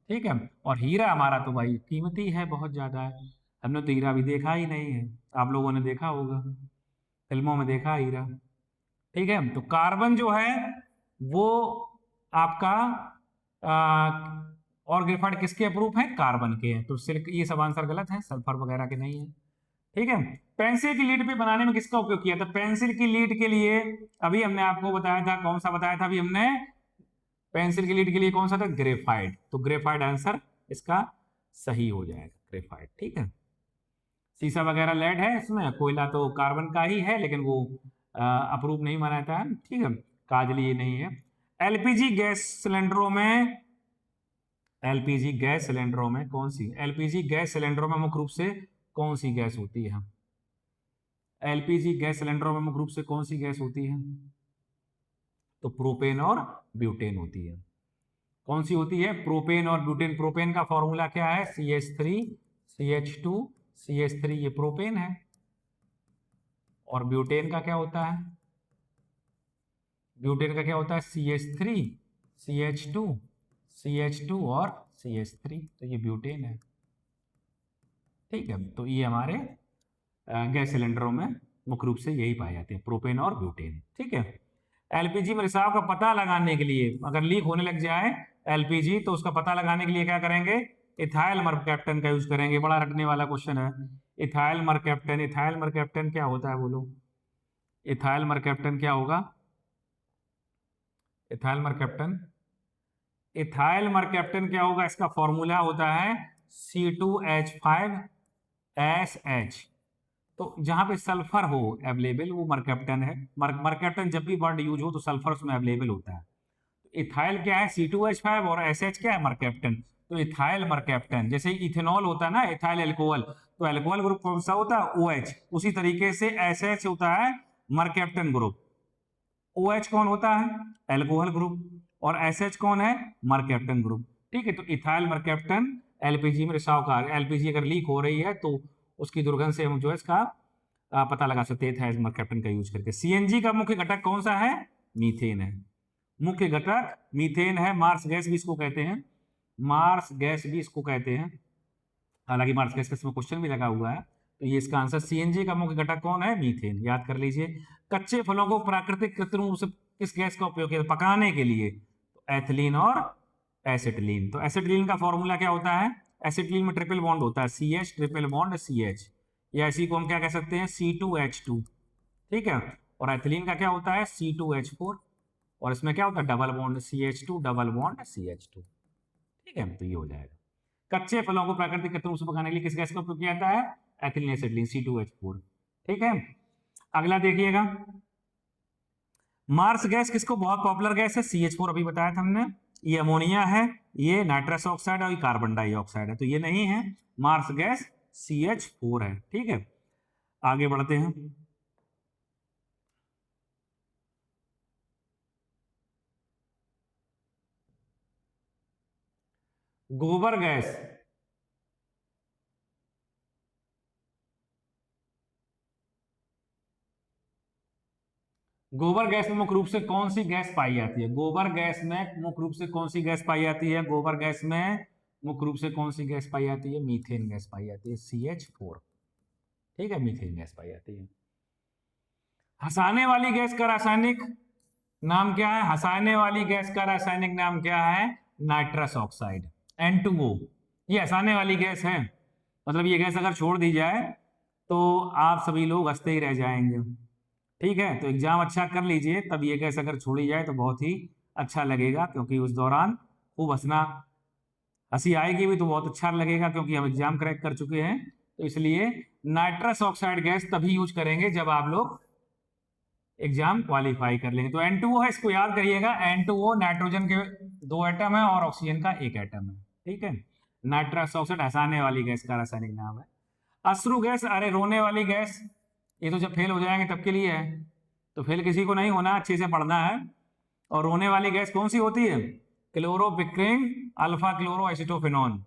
Speaker 1: ठीक है। और हीरा हमारा तो भाई कीमती है, बहुत ज्यादा है। हमने तो हीरा भी देखा ही नहीं है, आप लोगों ने देखा होगा, फिल्मों में देखा हीरा, ठीक है। तो कार्बन जो है वो आपका और ग्रेफाइट किसके अप्रूव है? कार्बन के हैं। तो सिर्फ ये सब आंसर गलत है, सल्फर वगैरह के नहीं है, ठीक है। पेंसिल की लीड पे बनाने में किसका उपयोग किया था? पेंसिल की लीड के लिए अभी हमने आपको बताया था, कौन सा बताया था अभी हमने? पेंसिल की लीड के लिए कौन सा था? ग्रेफाइट। तो ग्रेफाइट आंसर इसका सही हो जाएगा, ग्रेफाइट। ठीक है, शीशा वगैरह लेड है इसमें, कोयला तो कार्बन का ही है लेकिन वो अप्रूव नहीं माना जाता है। ठीक है, काजली ये नहीं है। एलपीजी गैस सिलेंडरों में, एलपीजी गैस सिलेंडरों में कौन सी, एलपीजी गैस सिलेंडरों में मुख्य रूप से कौन सी गैस होती है? एलपीजी गैस सिलेंडरों में मुख्य रूप से कौन सी गैस होती है? तो प्रोपेन और ब्यूटेन होती है। कौन सी होती है? प्रोपेन और ब्यूटेन। प्रोपेन का फॉर्मूला क्या है? CH3 CH2 CH3, ये प्रोपेन है। और ब्यूटेन का क्या होता है? ब्यूटेन का क्या होता है? CH3 CH2 CH2 और CH3, तो ये ब्यूटेन है। ठीक है, तो ये हमारे गैस सिलेंडरों में मुख्य रूप से यही पाए जाते हैं, प्रोपेन और ब्यूटेन। ठीक है, एलपीजी में रिसाव का पता लगाने के लिए, अगर लीक होने लग जाए एलपीजी, तो उसका पता लगाने के लिए क्या करेंगे? इथाइल मरकैप्टन का यूज करेंगे। बड़ा रटने वाला क्वेश्चन है, इथाइल मरकैप्टन। इथाइल मरकैप्टन क्या होता है बोलो? इथाइल मरकैप्टन क्या होगा? इथाइल मरकैप्टन, इथाइल मरकैप्टन क्या होगा? इसका फॉर्मूला होता है C2H5SH। तो जहां पे सल्फर हो अवेलेबल, वो मरकैप्टन है। मरकैप्टन जब भी वर्ड यूज हो तो सल्फर उसमें अवेलेबल होता है। इथाइल क्या है? C2H5, और SH क्या है? मरकैप्टन। तो इथाइल मरकैप्टन, जैसे इथेनॉल होता है ना, इथाइल अल्कोहल, तो अल्कोहल ग्रुप कौन सा होता है? OH। उसी तरीके से SH होता है मरकैप्टन ग्रुप। OH कौन होता है? Alcohol group. और SH कौन है? Mercaptan group. ठीक है, तो इथाइल मरकैप्टन एलपीजी में रिसाव का, एलपीजी अगर लीक हो रही है तो उसकी दुर्गंध से हम जो है इसका पता लगा सकते हैं इथाइल मरकैप्टन का यूज करके। सीएनजी का मुख्य घटक कौन सा है? मीथेन है। मुख्य घटक मीथेन है। मार्स गैस भी इसको कहते हैं, मार्स गैस भी इसको कहते हैं। हालांकि मार्स गैस का इसमें क्वेश्चन भी लगा हुआ है, तो ये इसका आंसर सीएनजी का मुख्य घटक कौन है? मीथेन। याद कर लीजिए। कच्चे फलों को प्राकृतिक कृत्रिम रूप से किस गैस का उपयोग किया पकाने के लिए? तो एथिलीन और एसिटिलीन। तो एसिटिलीन का फॉर्मूला क्या होता है? एसिटिलीन में ट्रिपल बॉन्ड होता है, CH ट्रिपल बॉन्ड CH, या इसी को हम क्या कह सकते हैं? C2H2। ठीक है, और एथिलीन का क्या होता है? C2H4, और इसमें क्या होता है? Double bond CH2 double bond CH2। ठीक है, तो ये हो जाएगा। कच्चे फलों को प्राकृतिक कृत्रिम रूप से पकाने के लिए किस गैस का उपयोग किया जाता है? Ethylene acetylene, C2H4। ठीक है, अगला देखिएगा। मार्स गैस किसको बहुत पॉपुलर गैस है? CH4 अभी बताया था हमने। ये अमोनिया है, ये नाइट्रस ऑक्साइड और ये कार्बन डाइऑक्साइड है, तो ये नहीं है। मार्स गैस CH4 है। ठीक है, आगे बढ़ते हैं। गोबर गैस, गोबर गैस में मुख्य रूप से कौन सी गैस पाई जाती है? गोबर गैस में मुख्य रूप से कौन सी गैस पाई जाती है? गोबर गैस में मुख्य रूप से कौन सी गैस पाई जाती है? मीथेन गैस पाई जाती है, CH4। ठीक है, मीथेन गैस पाई जाती है। हंसाने वाली गैस का रासायनिक नाम क्या है? हंसाने वाली गैस का रासायनिक नाम क्या है? Nitrous oxide, N2O। ये हंसाने वाली गैस है, मतलब ये गैस अगर छोड़ दी जाए तो आप सभी लोग हंसते ही रह जाएंगे। ठीक है, तो एग्जाम अच्छा कर लीजिए, तब ये गैस अगर छोड़ी जाए तो बहुत ही अच्छा लगेगा, क्योंकि उस दौरान खूब हंसना, हंसी आएगी भी तो बहुत अच्छा लगेगा, क्योंकि हम एग्जाम क्रैक कर चुके हैं। तो इसलिए नाइट्रस ऑक्साइड गैस तभी यूज करेंगे जब आप लोग एग्जाम क्वालिफाई कर लेंगे। तो N2O है, इसको याद करिएगा। N2O नाइट्रोजन के 2 एटम है और ऑक्सीजन का 1 एटम है। ठीक है, नाइट्रस ऑक्साइड हंसाने वाली गैस का रासायनिक नाम है। अश्रु गैस, अरे रोने वाली गैस, ये तो जब फेल हो जाएंगे तब के लिए है, तो फेल किसी को नहीं होना, अच्छे से पढ़ना है। और रोने वाली गैस कौन सी होती है? Chloropicrin alpha chloro acetophenone.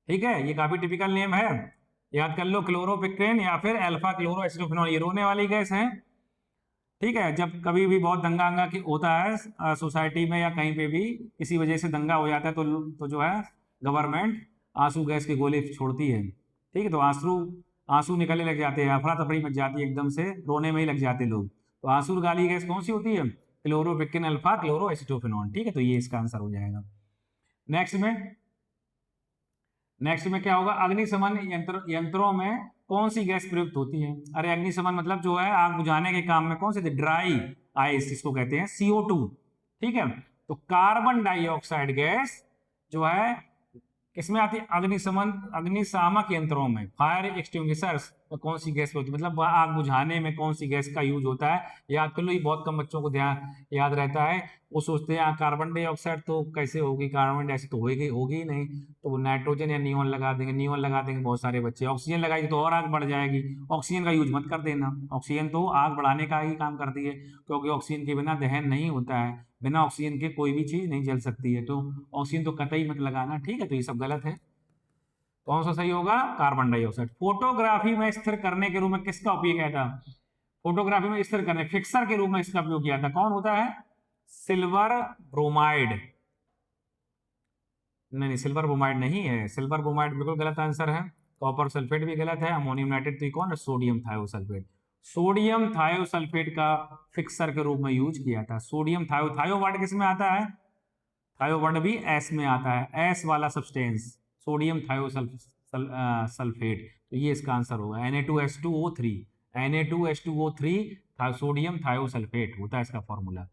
Speaker 1: ठीक है, ये काफी टिपिकल नेम है, याद कर लो। क्लोरोपिक्रिन या फिर अल्फा क्लोरो एसिटोफिनॉन, ये रोने वाली गैस है। ठीक है, जब कभी भी बहुत दंगा अंगा की होता है सोसाइटी में या कहीं पे भी किसी वजह से दंगा हो जाता है, तो जो है गवर्नमेंट आंसू गैस के गोले छोड़ती है। ठीक है, तो आंसू आंसू निकलने लग जाते हैं, अफरा तफरी मच जाती है, एकदम से रोने में ही लग जाते लोग। तो आंसू गाली गैस कौन सी होती है? Chloropicrin alpha chloro acetophenone. ठीक है, तो ये इसका आंसर हो जाएगा। नेक्स्ट में क्या होगा? अग्निशमन यंत्रों में कौन सी गैस प्रयुक्त होती है? अरे अग्निशमन मतलब जो है आग बुझाने के काम में कौन सी? ड्राई आइस इसको कहते हैं, CO2। ठीक है, तो कार्बन डाइऑक्साइड गैस जो है किसमें आती है? अग्निशामक यंत्रों में, फायर एक्सटिंग्विशर्स में कौन सी गैस होती है, मतलब आग बुझाने में कौन सी गैस का यूज होता है, याद कर लो। ये बहुत कम बच्चों को ध्यान याद रहता है। वो सोचते हैं कार्बन डाइऑक्साइड तो कैसे होगी, कार्बन डाइऑक्साइड तो होगी ही नहीं, तो वो नाइट्रोजन या नियोन लगा देंगे। नियोन लगा देंगे बहुत सारे बच्चे, ऑक्सीजन लगाएंगे तो और आग बढ़ जाएगी। ऑक्सीजन का यूज मत कर देना, ऑक्सीजन तो आग बढ़ाने का ही काम करती है, क्योंकि ऑक्सीजन के बिना दहन नहीं होता है, बिना ऑक्सीजन के कोई भी चीज नहीं जल सकती है, तो ऑक्सीजन तो कतई मत लगाना, ठीक है। तो ये सब गलत है। कौन सा सही होगा? Carbon dioxide. फोटोग्राफी में स्थिर करने के रूप में किसका उपयोग किया था? फोटोग्राफी में स्थिर करने, फिक्सर के रूप में इसका उपयोग किया था। कौन होता है? Silver bromide. नहीं, सिल्वर ब्रोमाइड नहीं है, सिल्वर ब्रोमाइड बिल्कुल गलत आंसर है। कॉपर सल्फेट भी गलत है। अमोनियम नाइट्रेट तो कौन है? Sodium thiosulphate. सोडियम थायोसल्फेट का फिक्सर के रूप में यूज किया था। सोडियम थायो वर्ड किस में आता है? थायो वर्ड भी एस में आता है, एस वाला सब्सटेंस, सोडियम थायोसल्फेट। तो ये इसका आंसर होगा Na2H2O3। Na2H2O3 सोडियम थायोसल्फेट होता है इसका फॉर्मूला।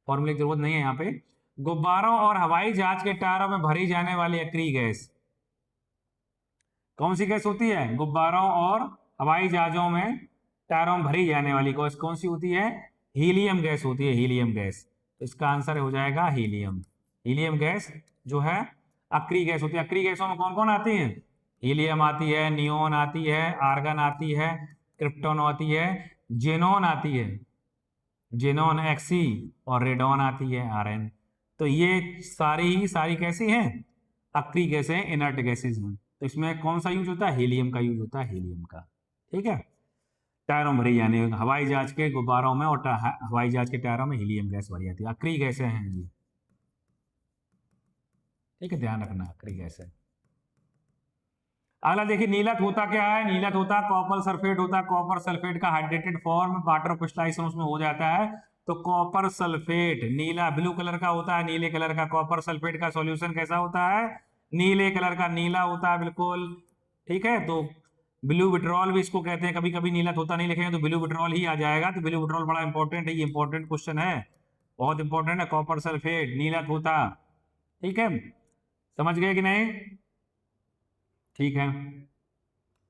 Speaker 1: फॉर्मूले की जरूरत नहीं है यहाँ पे। गुब्बारों और हवाई जहाज के टायरों में भरी जाने वाली अक्रिय गैस कौन सी गैस होती है? गुब्बारों और हवाई जहाजों में टायरों में भरी जाने वाली गैस कौन सी होती है? हीलियम गैस होती है, हीलियम गैस। तो इसका आंसर हो जाएगा हीलियम। हीलियम गैस जो है अक्रिय गैस होती है। अक्रिय गैसों में कौन कौन आती है? हीलियम आती है, नियोन आती है, आर्गन आती है, क्रिप्टॉन आती है, जेनॉन आती है, जेनॉन एक्सी, और रेडॉन आती है, आरएन। तो ये सारी कैसी हैं? अक्रिय गैसें, इनर्ट गैसेज हैं। तो इसमें कौन सा यूज होता है? हीलियम का यूज होता है, हीलियम का, ठीक है। टायरों भरी यानी हवाई जहाज के गुब्बारों में और हवाई जहाज के टायरों में हीलियम गैस भरी जाती है। अक्रिय गैसें हैं ये, ठीक है, ध्यान रखना, अक्रिय गैस है। अगला देखिए, नीलत होता क्या है? नीलत होता कॉपर सल्फेट होता है। कॉपर सल्फेट का हाइड्रेटेड फॉर्म वाटर क्रिस्टलाइजेशन उसमें हो जाता है, तो कॉपर सल्फेट नीला ब्लू कलर का होता है, नीले कलर का। कॉपर सल्फेट का सॉल्यूशन कैसा होता है? नीले कलर का, नीला होता है बिल्कुल, ठीक है। तो ब्लू विट्रॉल भी इसको कहते हैं। कभी कभी नीलत होता नहीं लिखेंगे तो ब्लू विट्रॉल ही आ जाएगा। तो ब्लू विट्रॉल बड़ा इंपॉर्टेंट है, ये इंपॉर्टेंट क्वेश्चन है, बहुत इंपॉर्टेंट है। कॉपर सल्फेट नीलत होता, ठीक है, समझ गए कि नहीं? ठीक है।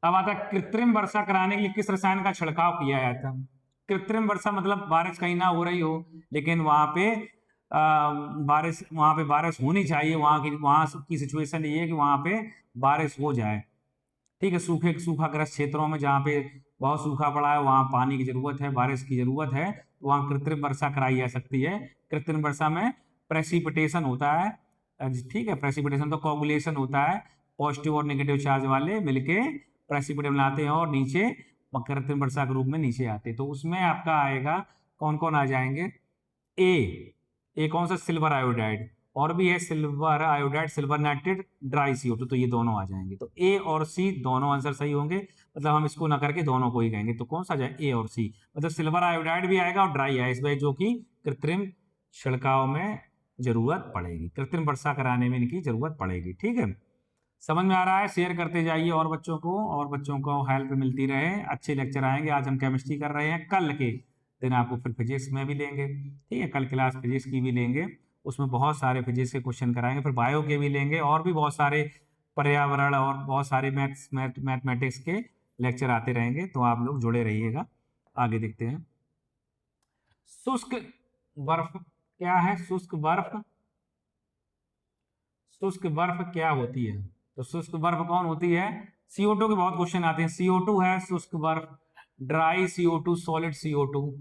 Speaker 1: अब आता है कृत्रिम वर्षा कराने के लिए किस रसायन का छिड़काव किया जाता है? कृत्रिम वर्षा मतलब बारिश कहीं ना हो रही हो, लेकिन वहां पे बारिश होनी चाहिए, वहां की सिचुएशन ये है कि वहां पे बारिश हो जाए, ठीक है। सूखाग्रस्त क्षेत्रों में जहाँ पे बहुत सूखा पड़ा है, वहां पानी की जरूरत है, बारिश की जरूरत है, तो वहां कृत्रिम वर्षा कराई जा सकती है। कृत्रिम वर्षा में प्रेसिपिटेशन होता है, ठीक है। प्रेसिपिटेशन तो कोगुलेशन होता है, पॉजिटिव और नेगेटिव चार्ज वाले मिलके प्रेसिपिटेट बनाते हैं और नीचे कृत्रिम वर्षा के रूप में नीचे आते हैं। तो उसमें आपका आएगा, कौन कौन आ जाएंगे? ए कौन सा? सिल्वर आयोडाइड, और भी है silver iodide, silver nitrate, dry CO2, तो ये दोनों आ जाएंगे। तो ए और सी दोनों आंसर सही होंगे, मतलब हम इसको ना करके दोनों को ही कहेंगे। तो कौन सा आ जाए? ए और सी, मतलब सिल्वर आयोडाइड भी आएगा और ड्राई आइस, जो कि कृत्रिम छिड़काव में जरूरत पड़ेगी, कृत्रिम वर्षा कराने में इनकी जरूरत पड़ेगी, ठीक है। समझ में आ रहा है? शेयर करते जाइए और बच्चों को हेल्प मिलती रहे। अच्छे लेक्चर आएंगे। आज हम केमिस्ट्री कर रहे हैं, कल के दिन आपको फिर फिजिक्स में भी लेंगे, ठीक है। कल क्लास फिजिक्स की भी लेंगे, उसमें बहुत सारे फिजिक्स के क्वेश्चन कराएंगे, फिर बायो के भी लेंगे, और भी बहुत सारे पर्यावरण और बहुत सारे मैथमेटिक्स के लेक्चर आते रहेंगे। तो आप लोग जुड़े रहिएगा। आगे देखते हैं, शुष्क बर्फ क्या है? शुष्क बर्फ क्या होती है? तो शुष्क बर्फ कौन होती है? CO2 के बहुत क्वेश्चन आते हैं। CO2 है शुष्क बर्फ, ड्राई CO2, सॉलिड CO2।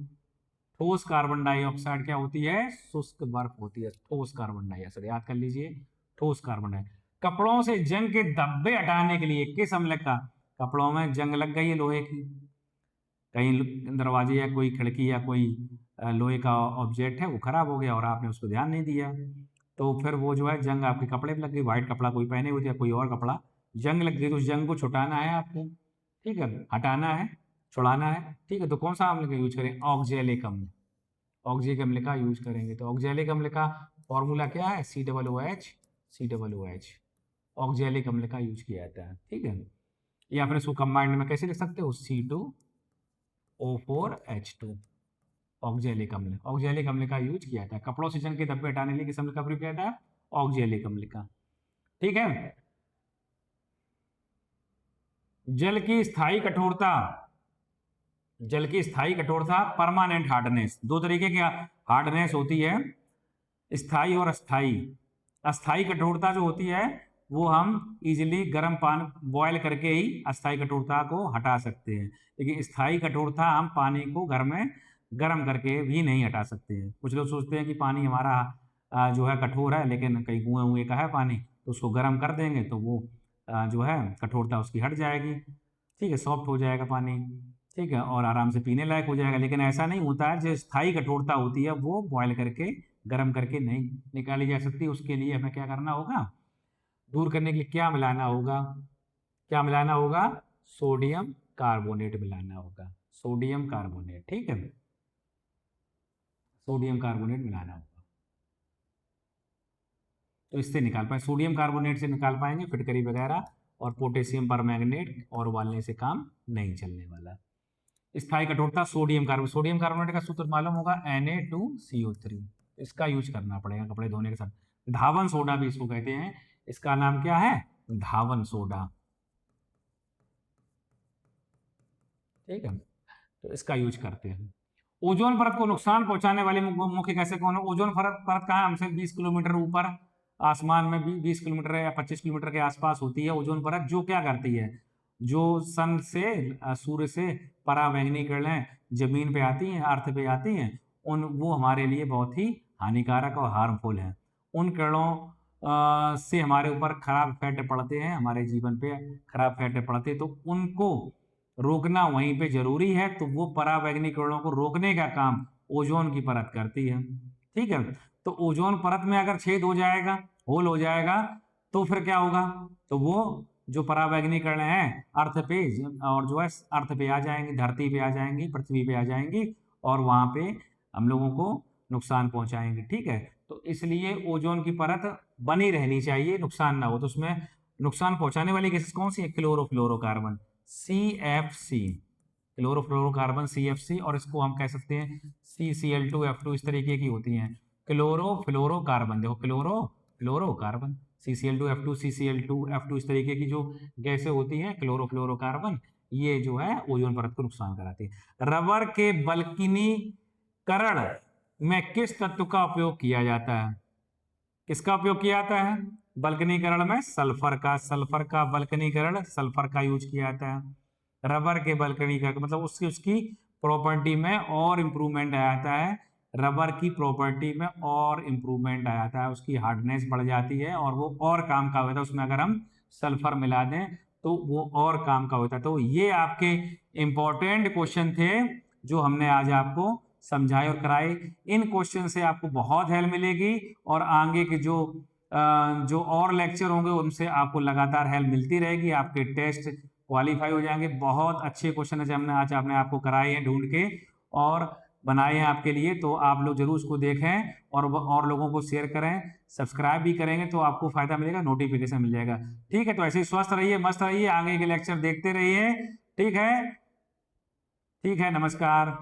Speaker 1: ठोस कार्बन डाइऑक्साइड क्या होती है? शुष्क बर्फ होती है, ठोस कार्बन डाइऑक्साइड, याद कर लीजिए, ठोस कार्बन डाइऑक्साइड। कपड़ों से जंग के धब्बे हटाने के लिए किस अम्ल का? कपड़ों में जंग लग गई है लोहे की, कहीं दरवाजे या कोई खिड़की या कोई लोहे का ऑब्जेक्ट है वो खराब हो गया और आपने उसको ध्यान नहीं दिया, तो फिर वो जो है जंग आपके कपड़े पे लग गई। व्हाइट कपड़ा कोई पहने हुए थे या कोई और कपड़ा, जंग लग गई, तो उस जंग को छुटाना है आपको, ठीक है, हटाना है, छुड़ाना है, ठीक है। तो कौन सा अम्ल का यूज करें? ऑक्जेलिक अम्ल, ऑक्जेलिक अम्ल का यूज करेंगे। तो ऑक्जेलिक अम्ल का फॉर्मूला क्या है? COOH। ऑक्जेलिक अम्ल का यूज किया जाता है, ठीक है। या फिर इसको कंबाइंड में कैसे लिख सकते हो? C2O4H2। ऑक्जेलिक अम्ल। ऑक्जेलिक अम्ल का यूज किया था कपड़ों से जंग के धब्बे हटाने के लिए, किस अम्ल का प्रयोग किया था? ऑक्जेलिक अम्ल का। ठीक है। जल की स्थायी कठोरता, जल की स्थायी कठोरता, परमानेंट हार्डनेस। दो तरीके की हार्डनेस होती है, स्थायी और अस्थाई। अस्थाई कठोरता जो होती है वो हम इजीली गर्म पानी बॉयल करके ही अस्थाई कठोरता को हटा सकते हैं, लेकिन स्थायी कठोरता हम पानी को घर में गर्म करके भी नहीं हटा सकते हैं। कुछ लोग सोचते हैं कि पानी हमारा जो है कठोर है, लेकिन कहीं कुएं हुए का है पानी, तो उसको गर्म कर देंगे तो वो जो है कठोरता उसकी हट जाएगी। ठीक है, सॉफ्ट हो जाएगा पानी। ठीक है, और आराम से पीने लायक हो जाएगा। लेकिन ऐसा नहीं होता है, जो स्थायी कठोरता होती है वो बॉयल करके गर्म करके नहीं निकाली जा सकती। उसके लिए हमें क्या करना होगा? दूर करने के लिए क्या मिलाना होगा? क्या मिलाना होगा? सोडियम कार्बोनेट मिलाना होगा। Sodium carbonate. ठीक है, सोडियम कार्बोनेट मिलाना होगा, तो इससे निकाल पाए। सोडियम कार्बोनेट से निकाल पाएंगे फिटकरी वगैरह, और पोटेशियम परमैंगनेट और उबालने से काम नहीं चलने वाला। स्थायी कठोरता सोडियम कार्बोनेट। सोडियम कार्बोनेट का सूत्र मालूम होगा, Na2CO3। इसका यूज करना पड़ेगा कपड़े धोने के साथ। धावन सोडा भी इसको कहते हैं, इसका नाम क्या है? धावन सोडा। ठीक है, तो इसका यूज करते हैं। ओजोन परत को नुकसान पहुंचाने वाले मुख्य गैसें कौन है? ओजोन परत कहाँ है? हमसे 20 किलोमीटर ऊपर आसमान में, 20 किलोमीटर या 25 किलोमीटर के आसपास होती है ओजोन परत, जो क्या करती है? जो सन से, सूर्य से पराबैंगनी किरणें जमीन पे आती हैं, अर्थ पे आती हैं, वो हमारे लिए बहुत ही हानिकारक और हार्मफुल है। उन किरणों से हमारे ऊपर खराब इफेक्ट पड़ते हैं, हमारे जीवन पे खराब इफेक्ट पड़ते हैं, तो उनको रोकना वहीं पे जरूरी है। तो वो पराबैंगनी किरणों को रोकने का काम ओजोन की परत करती है। ठीक है, तो ओजोन परत में अगर छेद हो जाएगा, होल हो जाएगा, तो फिर क्या होगा? तो वो जो पराबैंगनी किरणें हैं अर्थ पे, और जो है अर्थ पे आ जाएंगी, धरती पे आ जाएंगी, पृथ्वी पे आ जाएंगी, और वहां पे हम लोगों को नुकसान पहुंचाएंगे। ठीक है, तो इसलिए ओजोन की परत बनी रहनी चाहिए, नुकसान ना हो। तो उसमें नुकसान पहुंचाने वाली गैसेस कौन सी है? क्लोरोफ्लोरोकार्बन, CFC, क्लोरोफ्लोरोकार्बन CFC, और इसको हम कह सकते हैं CCl2F2, इस तरीके की होती हैं क्लोरोफ्लोरोकार्बन। देखो, क्लोरोफ्लोरोकार्बन, CCl2F2, CCl2F2, इस तरीके की जो गैसें होती हैं क्लोरोफ्लोरोकार्बन, ये जो है ओजोन परत को नुकसान कराती है। रबर के बल्कनीकरण में किस तत्व का उपयोग किया जाता है? किसका उपयोग किया जाता है? बल्कनीकरण में सल्फर का। सल्फर का बल्कनीकरण, सल्फर का यूज किया जाता है। रबर के बल्कनीकरण मतलब उसकी प्रॉपर्टी में और इंप्रूवमेंट आ जाता है। रबर की प्रॉपर्टी में और इंप्रूवमेंट आ जाता है, उसकी हार्डनेस बढ़ जाती है, और वो और काम का होता है। उसमें अगर हम सल्फर मिला दें तो वो और काम का होता है। तो ये आपके इंपॉर्टेंट क्वेश्चन थे जो हमने आज आपको समझाए और कराए। इन क्वेश्चन से आपको बहुत हेल्प मिलेगी, और आगे के जो और लेक्चर होंगे उनसे आपको लगातार हेल्प मिलती रहेगी। आपके टेस्ट क्वालिफाई हो जाएंगे। बहुत अच्छे क्वेश्चन है हमने आज आपने कराए हैं ढूंढ के और बनाए हैं आपके लिए, तो आप लोग जरूर उसको देखें और लोगों को शेयर करें। सब्सक्राइब भी करेंगे तो आपको फायदा मिलेगा, नोटिफिकेशन मिल जाएगा। ठीक है, तो ऐसे ही स्वस्थ रहिए, मस्त रहिए, आगे के लेक्चर देखते रहिए। ठीक है, ठीक है, नमस्कार।